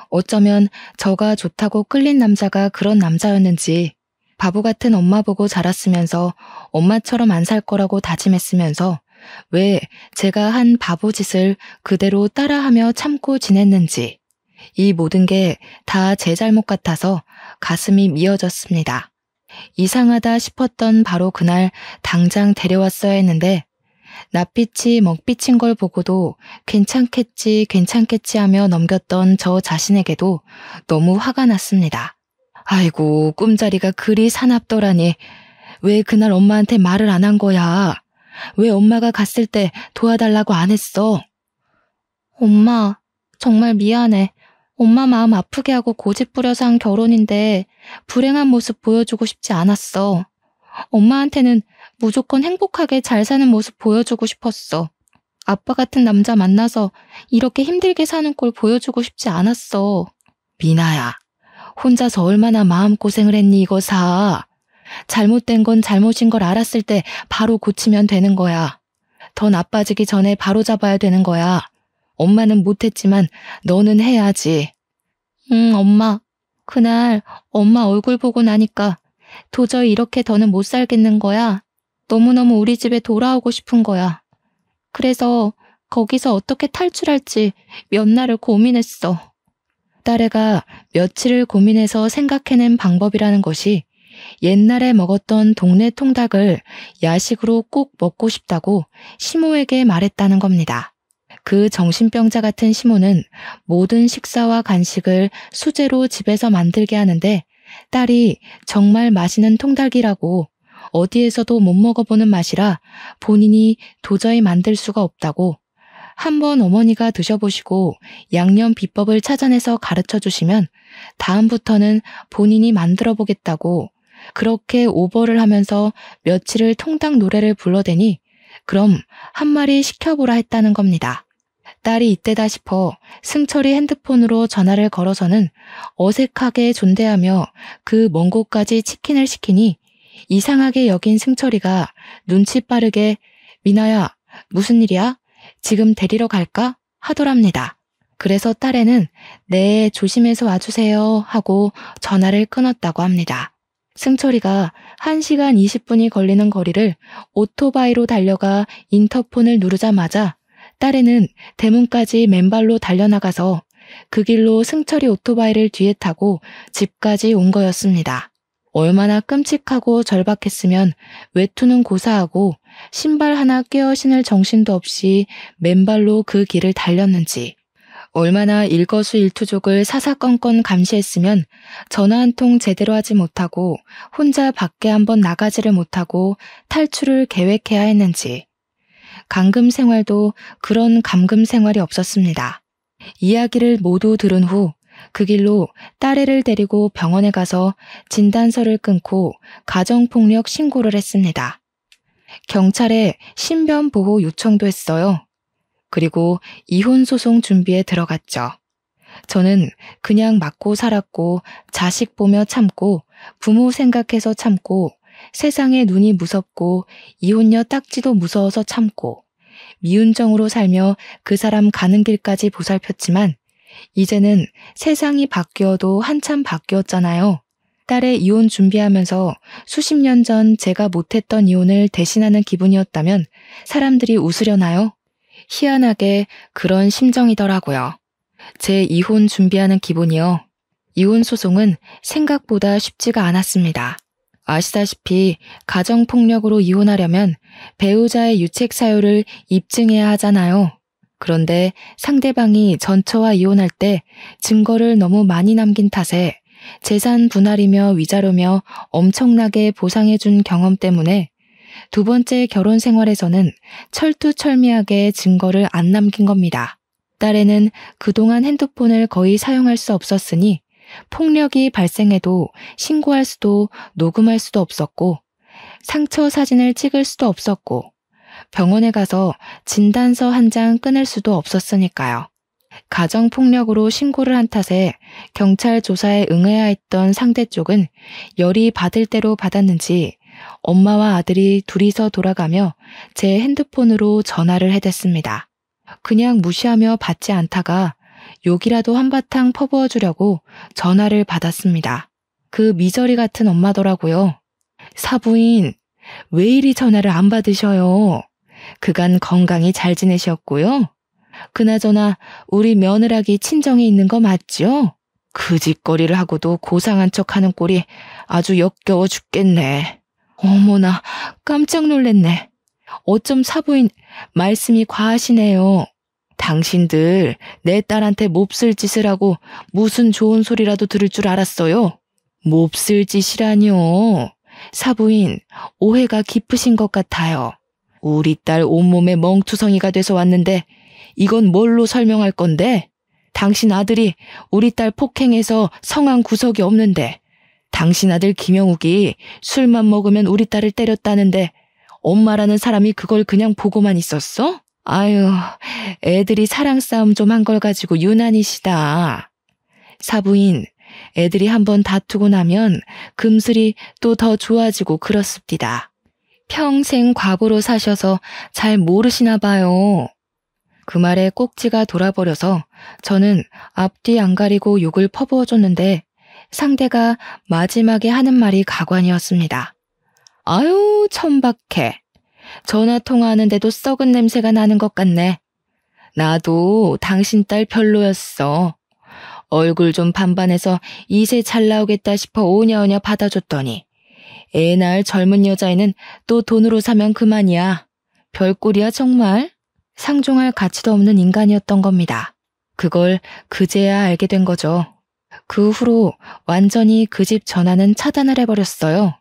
어쩌면 저가 좋다고 끌린 남자가 그런 남자였는지 바보 같은 엄마 보고 자랐으면서 엄마처럼 안 살 거라고 다짐했으면서 왜 제가 한 바보 짓을 그대로 따라하며 참고 지냈는지 이 모든 게 다 제 잘못 같아서 가슴이 미어졌습니다. 이상하다 싶었던 바로 그날 당장 데려왔어야 했는데 낯빛이 먹비친 걸 보고도 괜찮겠지 하며 넘겼던 저 자신에게도 너무 화가 났습니다. 아이고 꿈자리가 그리 사납더라니. 왜 그날 엄마한테 말을 안 한 거야? 왜 엄마가 갔을 때 도와달라고 안 했어? 엄마, 정말 미안해. 엄마 마음 아프게 하고 고집 부려서 한 결혼인데 불행한 모습 보여주고 싶지 않았어. 엄마한테는 무조건 행복하게 잘 사는 모습 보여주고 싶었어. 아빠 같은 남자 만나서 이렇게 힘들게 사는 꼴 보여주고 싶지 않았어. 미나야, 혼자서 얼마나 마음고생을 했니 이거사. 잘못된 건 잘못인 걸 알았을 때 바로 고치면 되는 거야. 더 나빠지기 전에 바로 잡아야 되는 거야. 엄마는 못했지만 너는 해야지. 엄마. 그날 엄마 얼굴 보고 나니까 도저히 이렇게 더는 못 살겠는 거야. 너무너무 우리 집에 돌아오고 싶은 거야. 그래서 거기서 어떻게 탈출할지 몇 날을 고민했어. 딸애가 며칠을 고민해서 생각해낸 방법이라는 것이 옛날에 먹었던 동네 통닭을 야식으로 꼭 먹고 싶다고 시모에게 말했다는 겁니다. 그 정신병자 같은 시모는 모든 식사와 간식을 수제로 집에서 만들게 하는데 딸이 정말 맛있는 통닭이라고 어디에서도 못 먹어보는 맛이라 본인이 도저히 만들 수가 없다고 한번 어머니가 드셔보시고 양념 비법을 찾아내서 가르쳐 주시면 다음부터는 본인이 만들어 보겠다고 그렇게 오버를 하면서 며칠을 통닭 노래를 불러대니 그럼 한 마리 시켜보라 했다는 겁니다. 딸이 이때다 싶어 승철이 핸드폰으로 전화를 걸어서는 어색하게 존대하며 그 먼 곳까지 치킨을 시키니 이상하게 여긴 승철이가 눈치 빠르게 미나야, 무슨 일이야? 지금 데리러 갈까? 하더랍니다. 그래서 딸애는 네, 조심해서 와주세요 하고 전화를 끊었다고 합니다. 승철이가 1시간 20분이 걸리는 거리를 오토바이로 달려가 인터폰을 누르자마자 딸애는 대문까지 맨발로 달려나가서 그 길로 승철이 오토바이를 뒤에 타고 집까지 온 거였습니다. 얼마나 끔찍하고 절박했으면 외투는 고사하고 신발 하나 꿰어 신을 정신도 없이 맨발로 그 길을 달렸는지, 얼마나 일거수일투족을 사사건건 감시했으면 전화 한 통 제대로 하지 못하고 혼자 밖에 한번 나가지를 못하고 탈출을 계획해야 했는지. 감금 생활도 그런 감금 생활이 없었습니다. 이야기를 모두 들은 후 그 길로 딸애를 데리고 병원에 가서 진단서를 끊고 가정폭력 신고를 했습니다. 경찰에 신변보호 요청도 했어요. 그리고 이혼소송 준비에 들어갔죠. 저는 그냥 맞고 살았고 자식 보며 참고 부모 생각해서 참고 세상에 눈이 무섭고 이혼녀 딱지도 무서워서 참고 미운정으로 살며 그 사람 가는 길까지 보살폈지만 이제는 세상이 바뀌어도 한참 바뀌었잖아요. 딸의 이혼 준비하면서 수십 년 전 제가 못했던 이혼을 대신하는 기분이었다면 사람들이 웃으려나요? 희한하게 그런 심정이더라고요. 제 이혼 준비하는 기분이요. 이혼 소송은 생각보다 쉽지가 않았습니다. 아시다시피 가정폭력으로 이혼하려면 배우자의 유책 사유를 입증해야 하잖아요. 그런데 상대방이 전처와 이혼할 때 증거를 너무 많이 남긴 탓에 재산 분할이며 위자료며 엄청나게 보상해준 경험 때문에 두 번째 결혼 생활에서는 철두철미하게 증거를 안 남긴 겁니다. 딸애는 그동안 핸드폰을 거의 사용할 수 없었으니 폭력이 발생해도 신고할 수도 녹음할 수도 없었고 상처 사진을 찍을 수도 없었고 병원에 가서 진단서 한 장 끊을 수도 없었으니까요. 가정폭력으로 신고를 한 탓에 경찰 조사에 응해야 했던 상대 쪽은 열이 받을 대로 받았는지 엄마와 아들이 둘이서 돌아가며 제 핸드폰으로 전화를 해댔습니다. 그냥 무시하며 받지 않다가 욕이라도 한바탕 퍼부어 주려고 전화를 받았습니다. 그 미저리 같은 엄마더라고요. 사부인, 왜 이리 전화를 안 받으셔요? 그간 건강히 잘 지내셨고요? 그나저나 우리 며느라기 친정에 있는 거 맞죠? 그 짓거리를 하고도 고상한 척하는 꼴이 아주 역겨워 죽겠네. 어머나, 깜짝 놀랐네. 어쩜 사부인 말씀이 과하시네요. 당신들 내 딸한테 몹쓸 짓을 하고 무슨 좋은 소리라도 들을 줄 알았어요? 몹쓸 짓이라뇨. 사부인, 오해가 깊으신 것 같아요. 우리 딸 온몸에 멍투성이가 돼서 왔는데 이건 뭘로 설명할 건데? 당신 아들이 우리 딸 폭행해서 성한 구석이 없는데 당신 아들 김영욱이 술만 먹으면 우리 딸을 때렸다는데 엄마라는 사람이 그걸 그냥 보고만 있었어? 아유, 애들이 사랑 싸움 좀 한 걸 가지고 유난이시다. 사부인, 애들이 한번 다투고 나면 금슬이 또 더 좋아지고 그렇습니다. 평생 과부로 사셔서 잘 모르시나 봐요. 그 말에 꼭지가 돌아버려서 저는 앞뒤 안 가리고 욕을 퍼부어줬는데 상대가 마지막에 하는 말이 가관이었습니다. 아유, 천박해. 전화 통화하는데도 썩은 냄새가 나는 것 같네. 나도 당신 딸 별로였어. 얼굴 좀 반반해서 이세 잘 나오겠다 싶어 오냐오냐 받아줬더니 애 낳을 젊은 여자애는 또 돈으로 사면 그만이야. 별꼴이야 정말. 상종할 가치도 없는 인간이었던 겁니다. 그걸 그제야 알게 된 거죠. 그 후로 완전히 그 집 전화는 차단을 해버렸어요.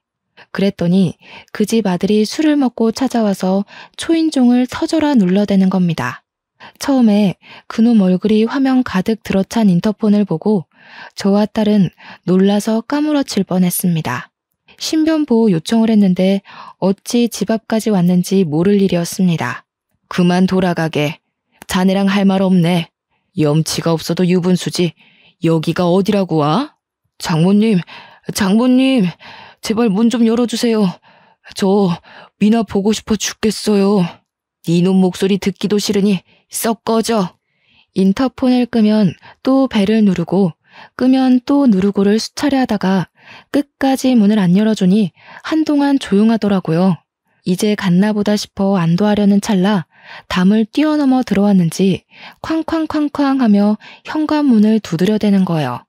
그랬더니 그 집 아들이 술을 먹고 찾아와서 초인종을 터져라 눌러대는 겁니다. 처음에 그놈 얼굴이 화면 가득 들어찬 인터폰을 보고 저와 딸은 놀라서 까무러칠 뻔했습니다. 신변보호 요청을 했는데 어찌 집 앞까지 왔는지 모를 일이었습니다. 그만 돌아가게. 자네랑 할 말 없네. 염치가 없어도 유분수지. 여기가 어디라고 와? 장모님, 제발 문 좀 열어주세요. 저 미나 보고 싶어 죽겠어요. 이놈 목소리 듣기도 싫으니 썩 꺼져. 인터폰을 끄면 또 벨을 누르고 끄면 또 누르고를 수차례 하다가 끝까지 문을 안 열어주니 한동안 조용하더라고요. 이제 갔나 보다 싶어 안도하려는 찰나 담을 뛰어넘어 들어왔는지 쾅쾅쾅쾅 하며 현관문을 두드려대는 거예요.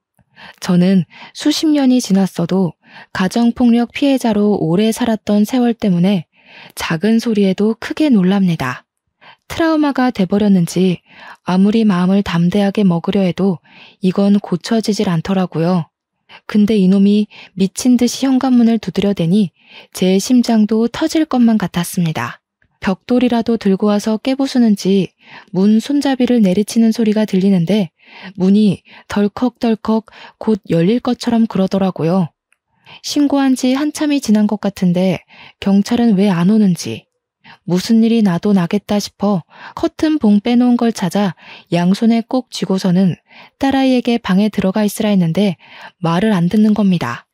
저는 수십 년이 지났어도 가정폭력 피해자로 오래 살았던 세월 때문에 작은 소리에도 크게 놀랍니다. 트라우마가 돼버렸는지 아무리 마음을 담대하게 먹으려 해도 이건 고쳐지질 않더라고요. 근데 이놈이 미친 듯이 현관문을 두드려대니 제 심장도 터질 것만 같았습니다. 벽돌이라도 들고 와서 깨부수는지 문 손잡이를 내리치는 소리가 들리는데 문이 덜컥덜컥 곧 열릴 것처럼 그러더라고요. 신고한 지 한참이 지난 것 같은데 경찰은 왜 안 오는지, 무슨 일이 나도 나겠다 싶어 커튼 봉 빼놓은 걸 찾아 양손에 꼭 쥐고서는 딸아이에게 방에 들어가 있으라 했는데 말을 안 듣는 겁니다.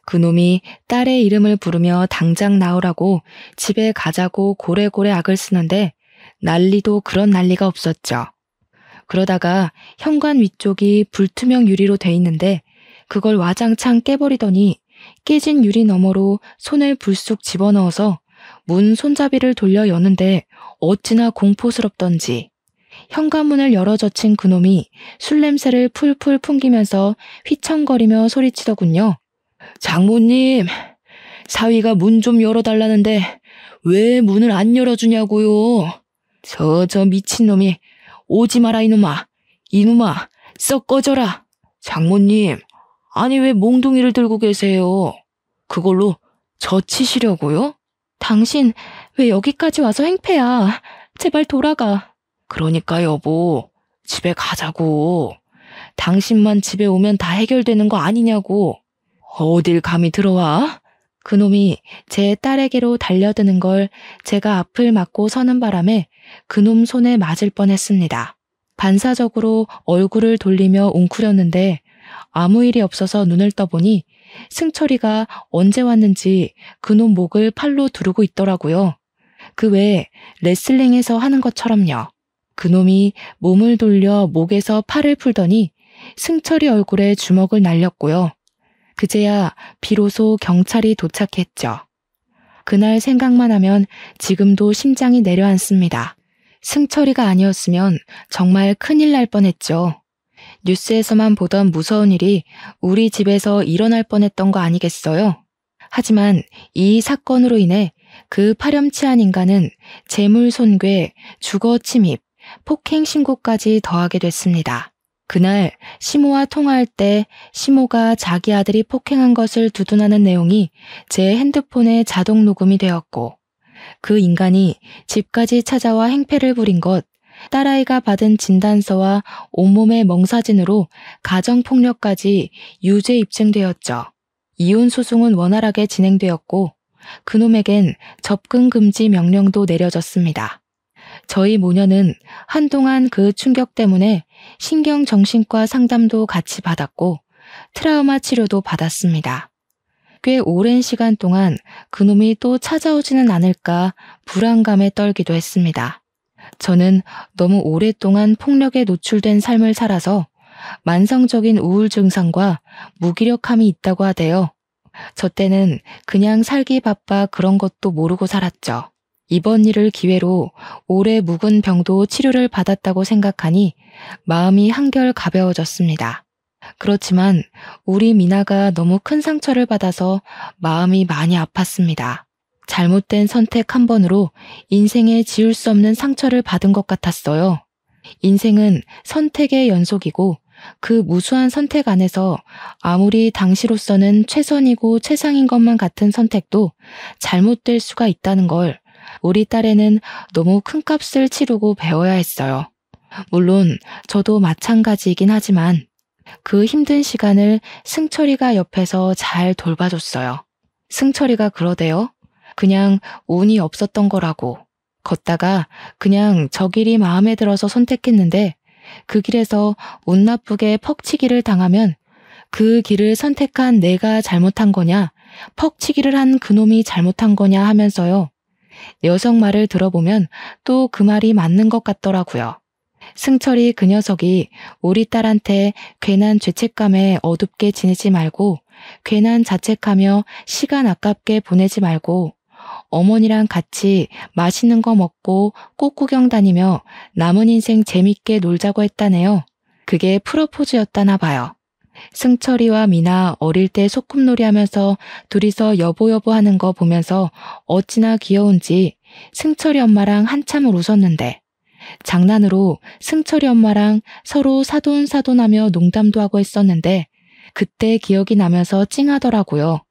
그놈이 딸의 이름을 부르며 당장 나오라고 집에 가자고 고래고래 악을 쓰는데 난리도 그런 난리가 없었죠. 그러다가 현관 위쪽이 불투명 유리로 돼 있는데 그걸 와장창 깨버리더니 깨진 유리 너머로 손을 불쑥 집어넣어서 문 손잡이를 돌려 여는데 어찌나 공포스럽던지 현관문을 열어젖힌 그놈이 술 냄새를 풀풀 풍기면서 휘청거리며 소리치더군요. 장모님, 사위가 문 좀 열어달라는데 왜 문을 안 열어주냐고요. 저 미친놈이 오지 마라 이놈아. 이놈아, 썩 꺼져라. 장모님, 아니 왜 몽둥이를 들고 계세요? 그걸로 저 치시려고요? 당신 왜 여기까지 와서 행패야. 제발 돌아가. 그러니까 여보, 집에 가자고. 당신만 집에 오면 다 해결되는 거 아니냐고. 어딜 감히 들어와? 그놈이 제 딸에게로 달려드는 걸 제가 앞을 막고 서는 바람에 그놈 손에 맞을 뻔했습니다. 반사적으로 얼굴을 돌리며 웅크렸는데 아무 일이 없어서 눈을 떠보니 승철이가 언제 왔는지 그놈 목을 팔로 두르고 있더라고요. 그 외에 레슬링에서 하는 것처럼요. 그놈이 몸을 돌려 목에서 팔을 풀더니 승철이 얼굴에 주먹을 날렸고요. 그제야 비로소 경찰이 도착했죠. 그날 생각만 하면 지금도 심장이 내려앉습니다. 승철이가 아니었으면 정말 큰일 날 뻔했죠. 뉴스에서만 보던 무서운 일이 우리 집에서 일어날 뻔했던 거 아니겠어요? 하지만 이 사건으로 인해 그 파렴치한 인간은 재물 손괴, 주거 침입, 폭행 신고까지 더하게 됐습니다. 그날 시모와 통화할 때 시모가 자기 아들이 폭행한 것을 두둔하는 내용이 제 핸드폰에 자동 녹음이 되었고 그 인간이 집까지 찾아와 행패를 부린 것, 딸아이가 받은 진단서와 온몸의 멍사진으로 가정폭력까지 유죄 입증되었죠. 이혼 소송은 원활하게 진행되었고 그놈에겐 접근 금지 명령도 내려졌습니다. 저희 모녀는 한동안 그 충격 때문에 신경정신과 상담도 같이 받았고 트라우마 치료도 받았습니다. 꽤 오랜 시간 동안 그놈이 또 찾아오지는 않을까 불안감에 떨기도 했습니다. 저는 너무 오랫동안 폭력에 노출된 삶을 살아서 만성적인 우울 증상과 무기력함이 있다고 하대요. 저 때는 그냥 살기 바빠 그런 것도 모르고 살았죠. 이번 일을 기회로 오래 묵은 병도 치료를 받았다고 생각하니 마음이 한결 가벼워졌습니다. 그렇지만 우리 미나가 너무 큰 상처를 받아서 마음이 많이 아팠습니다. 잘못된 선택 한 번으로 인생에 지울 수 없는 상처를 받은 것 같았어요. 인생은 선택의 연속이고 그 무수한 선택 안에서 아무리 당시로서는 최선이고 최상인 것만 같은 선택도 잘못될 수가 있다는 걸 우리 딸에는 너무 큰 값을 치르고 배워야 했어요. 물론 저도 마찬가지이긴 하지만 그 힘든 시간을 승철이가 옆에서 잘 돌봐줬어요. 승철이가 그러대요. 그냥 운이 없었던 거라고. 걷다가 그냥 저 길이 마음에 들어서 선택했는데 그 길에서 운 나쁘게 퍽치기를 당하면 그 길을 선택한 내가 잘못한 거냐, 퍽치기를 한 그놈이 잘못한 거냐 하면서요. 여성 말을 들어보면 또 그 말이 맞는 것 같더라고요. 승철이 그 녀석이 우리 딸한테 괜한 죄책감에 어둡게 지내지 말고 괜한 자책하며 시간 아깝게 보내지 말고 어머니랑 같이 맛있는 거 먹고 꽃구경 다니며 남은 인생 재밌게 놀자고 했다네요. 그게 프로포즈였다나 봐요. 승철이와 미나 어릴 때 소꿉놀이 하면서 둘이서 여보 하는 거 보면서 어찌나 귀여운지 승철이 엄마랑 한참을 웃었는데 장난으로 승철이 엄마랑 서로 사돈하며 농담도 하고 했었는데 그때 기억이 나면서 찡하더라고요.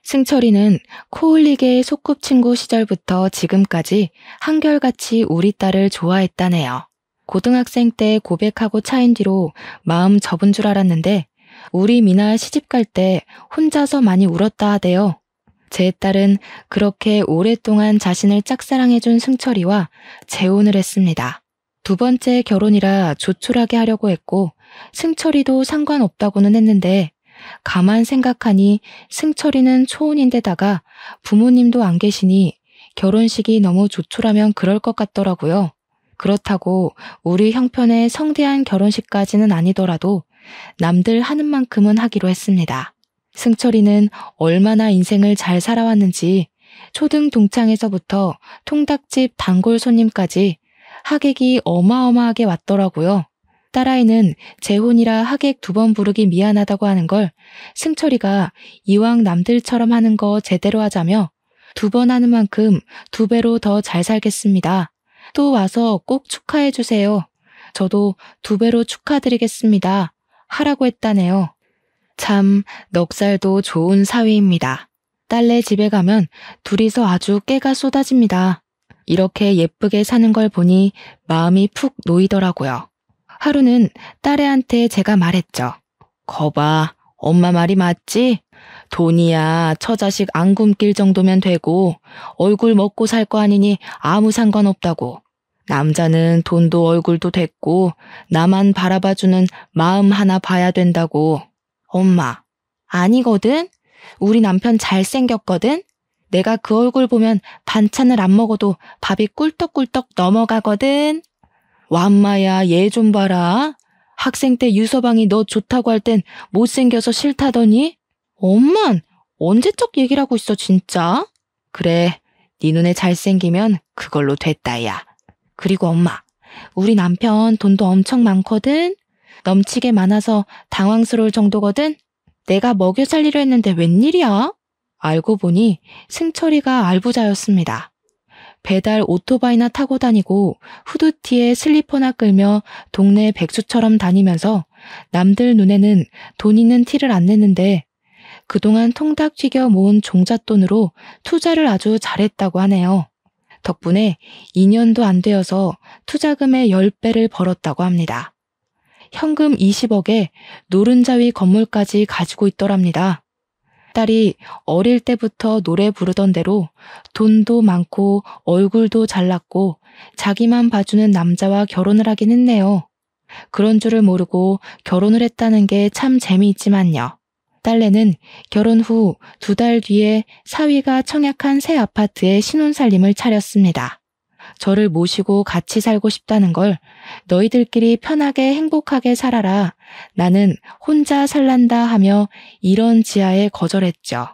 승철이는 코흘리게의 소꿉친구 시절부터 지금까지 한결같이 우리 딸을 좋아했다네요. 고등학생 때 고백하고 차인 뒤로 마음 접은 줄 알았는데 우리 미나 시집갈 때 혼자서 많이 울었다 하대요. 제 딸은 그렇게 오랫동안 자신을 짝사랑해준 승철이와 재혼을 했습니다. 두 번째 결혼이라 조촐하게 하려고 했고 승철이도 상관없다고는 했는데 가만 생각하니 승철이는 초혼인데다가 부모님도 안 계시니 결혼식이 너무 조촐하면 그럴 것 같더라고요. 그렇다고 우리 형편의 성대한 결혼식까지는 아니더라도 남들 하는 만큼은 하기로 했습니다. 승철이는 얼마나 인생을 잘 살아왔는지 초등 동창에서부터 통닭집 단골 손님까지 하객이 어마어마하게 왔더라고요. 딸아이는 재혼이라 하객 2번 부르기 미안하다고 하는 걸 승철이가 이왕 남들처럼 하는 거 제대로 하자며 2번 하는 만큼 2배로 더 잘 살겠습니다. 또 와서 꼭 축하해 주세요. 저도 2배로 축하드리겠습니다. 하라고 했다네요. 참 넉살도 좋은 사위입니다. 딸네 집에 가면 둘이서 아주 깨가 쏟아집니다. 이렇게 예쁘게 사는 걸 보니 마음이 푹 놓이더라고요. 하루는 딸애한테 제가 말했죠. 거봐, 엄마 말이 맞지? 돈이야 처자식 안 굶길 정도면 되고 얼굴 먹고 살 거 아니니 아무 상관없다고. 남자는 돈도 얼굴도 됐고 나만 바라봐주는 마음 하나 봐야 된다고. 엄마, 아니거든? 우리 남편 잘생겼거든? 내가 그 얼굴 보면 반찬을 안 먹어도 밥이 꿀떡꿀떡 넘어가거든? 완마야, 얘 좀 봐라. 학생 때 유서방이 너 좋다고 할 땐 못생겨서 싫다더니? 엄만, 언제적 얘기를 하고 있어 진짜? 그래, 네 눈에 잘생기면 그걸로 됐다 야. 그리고 엄마, 우리 남편 돈도 엄청 많거든? 넘치게 많아서 당황스러울 정도거든? 내가 먹여 살리려 했는데 웬일이야? 알고 보니 승철이가 알부자였습니다. 배달 오토바이나 타고 다니고 후드티에 슬리퍼나 끌며 동네 백수처럼 다니면서 남들 눈에는 돈 있는 티를 안 내는데 그동안 통닭 튀겨 모은 종잣돈으로 투자를 아주 잘했다고 하네요. 덕분에 2년도 안 되어서 투자금의 10배를 벌었다고 합니다. 현금 20억에 노른자위 건물까지 가지고 있더랍니다. 딸이 어릴 때부터 노래 부르던 대로 돈도 많고 얼굴도 잘났고 자기만 봐주는 남자와 결혼을 하긴 했네요. 그런 줄을 모르고 결혼을 했다는 게 참 재미있지만요. 딸내는 결혼 후 2달 뒤에 사위가 청약한 새 아파트에 신혼살림을 차렸습니다. 저를 모시고 같이 살고 싶다는 걸 너희들끼리 편하게 행복하게 살아라. 나는 혼자 살란다 하며 이런 지하에 거절했죠.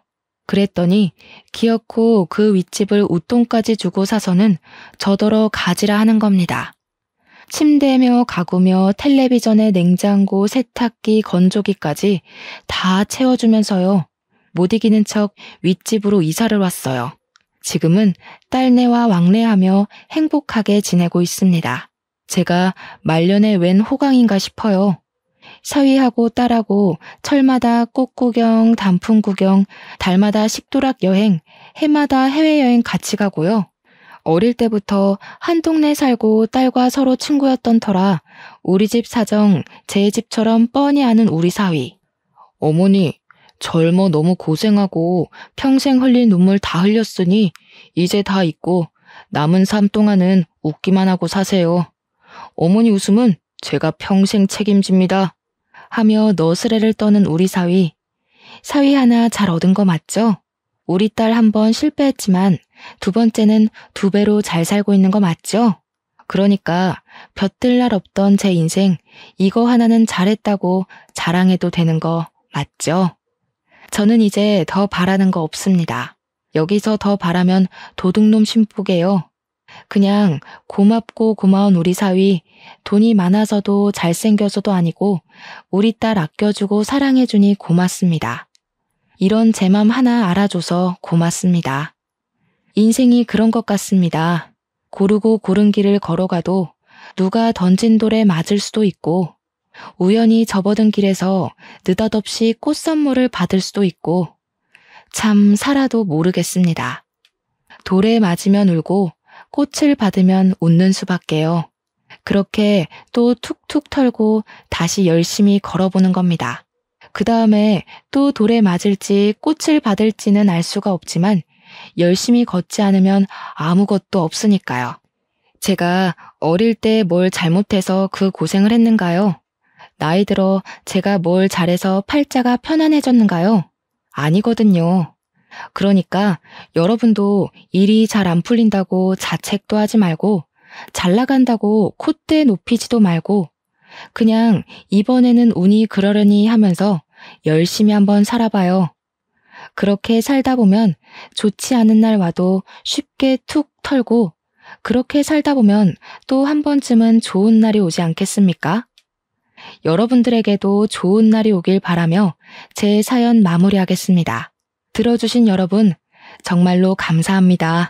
그랬더니 기어코 그 윗집을 웃돈까지 주고 사서는 저더러 가지라 하는 겁니다. 침대며 가구며 텔레비전에 냉장고, 세탁기, 건조기까지 다 채워주면서요. 못 이기는 척 윗집으로 이사를 왔어요. 지금은 딸내와 왕래하며 행복하게 지내고 있습니다. 제가 말년에 웬 호강인가 싶어요. 사위하고 딸하고 철마다 꽃 구경, 단풍 구경, 달마다 식도락 여행, 해마다 해외여행 같이 가고요. 어릴 때부터 한 동네 살고 딸과 서로 친구였던 터라 우리 집 사정 제 집처럼 뻔히 아는 우리 사위. 어머니, 젊어 너무 고생하고 평생 흘린 눈물 다 흘렸으니 이제 다 잊고 남은 삶 동안은 웃기만 하고 사세요. 어머니 웃음은 제가 평생 책임집니다. 하며 너스레를 떠는 우리 사위. 사위 하나 잘 얻은 거 맞죠? 우리 딸 한 번 실패했지만 2번째는 2배로 잘 살고 있는 거 맞죠? 그러니까 볕들 날 없던 제 인생 이거 하나는 잘했다고 자랑해도 되는 거 맞죠? 저는 이제 더 바라는 거 없습니다. 여기서 더 바라면 도둑놈 심보게요. 그냥 고맙고 고마운 우리 사위, 돈이 많아서도 잘생겨서도 아니고 우리 딸 아껴주고 사랑해주니 고맙습니다. 이런 제 맘 하나 알아줘서 고맙습니다. 인생이 그런 것 같습니다. 고르고 고른 길을 걸어가도 누가 던진 돌에 맞을 수도 있고 우연히 접어든 길에서 느닷없이 꽃 선물을 받을 수도 있고 참 살아도 모르겠습니다. 돌에 맞으면 울고 꽃을 받으면 웃는 수밖에요. 그렇게 또 툭툭 털고 다시 열심히 걸어보는 겁니다. 그 다음에 또 돌에 맞을지 꽃을 받을지는 알 수가 없지만 열심히 걷지 않으면 아무것도 없으니까요. 제가 어릴 때 뭘 잘못해서 그 고생을 했는가요? 나이 들어 제가 뭘 잘해서 팔자가 편안해졌는가요? 아니거든요. 그러니까 여러분도 일이 잘 안 풀린다고 자책도 하지 말고 잘 나간다고 콧대 높이지도 말고 그냥 이번에는 운이 그러려니 하면서 열심히 한번 살아봐요. 그렇게 살다 보면 좋지 않은 날 와도 쉽게 툭 털고 그렇게 살다 보면 또 한 번쯤은 좋은 날이 오지 않겠습니까? 여러분들에게도 좋은 날이 오길 바라며 제 사연 마무리하겠습니다. 들어주신 여러분 정말로 감사합니다.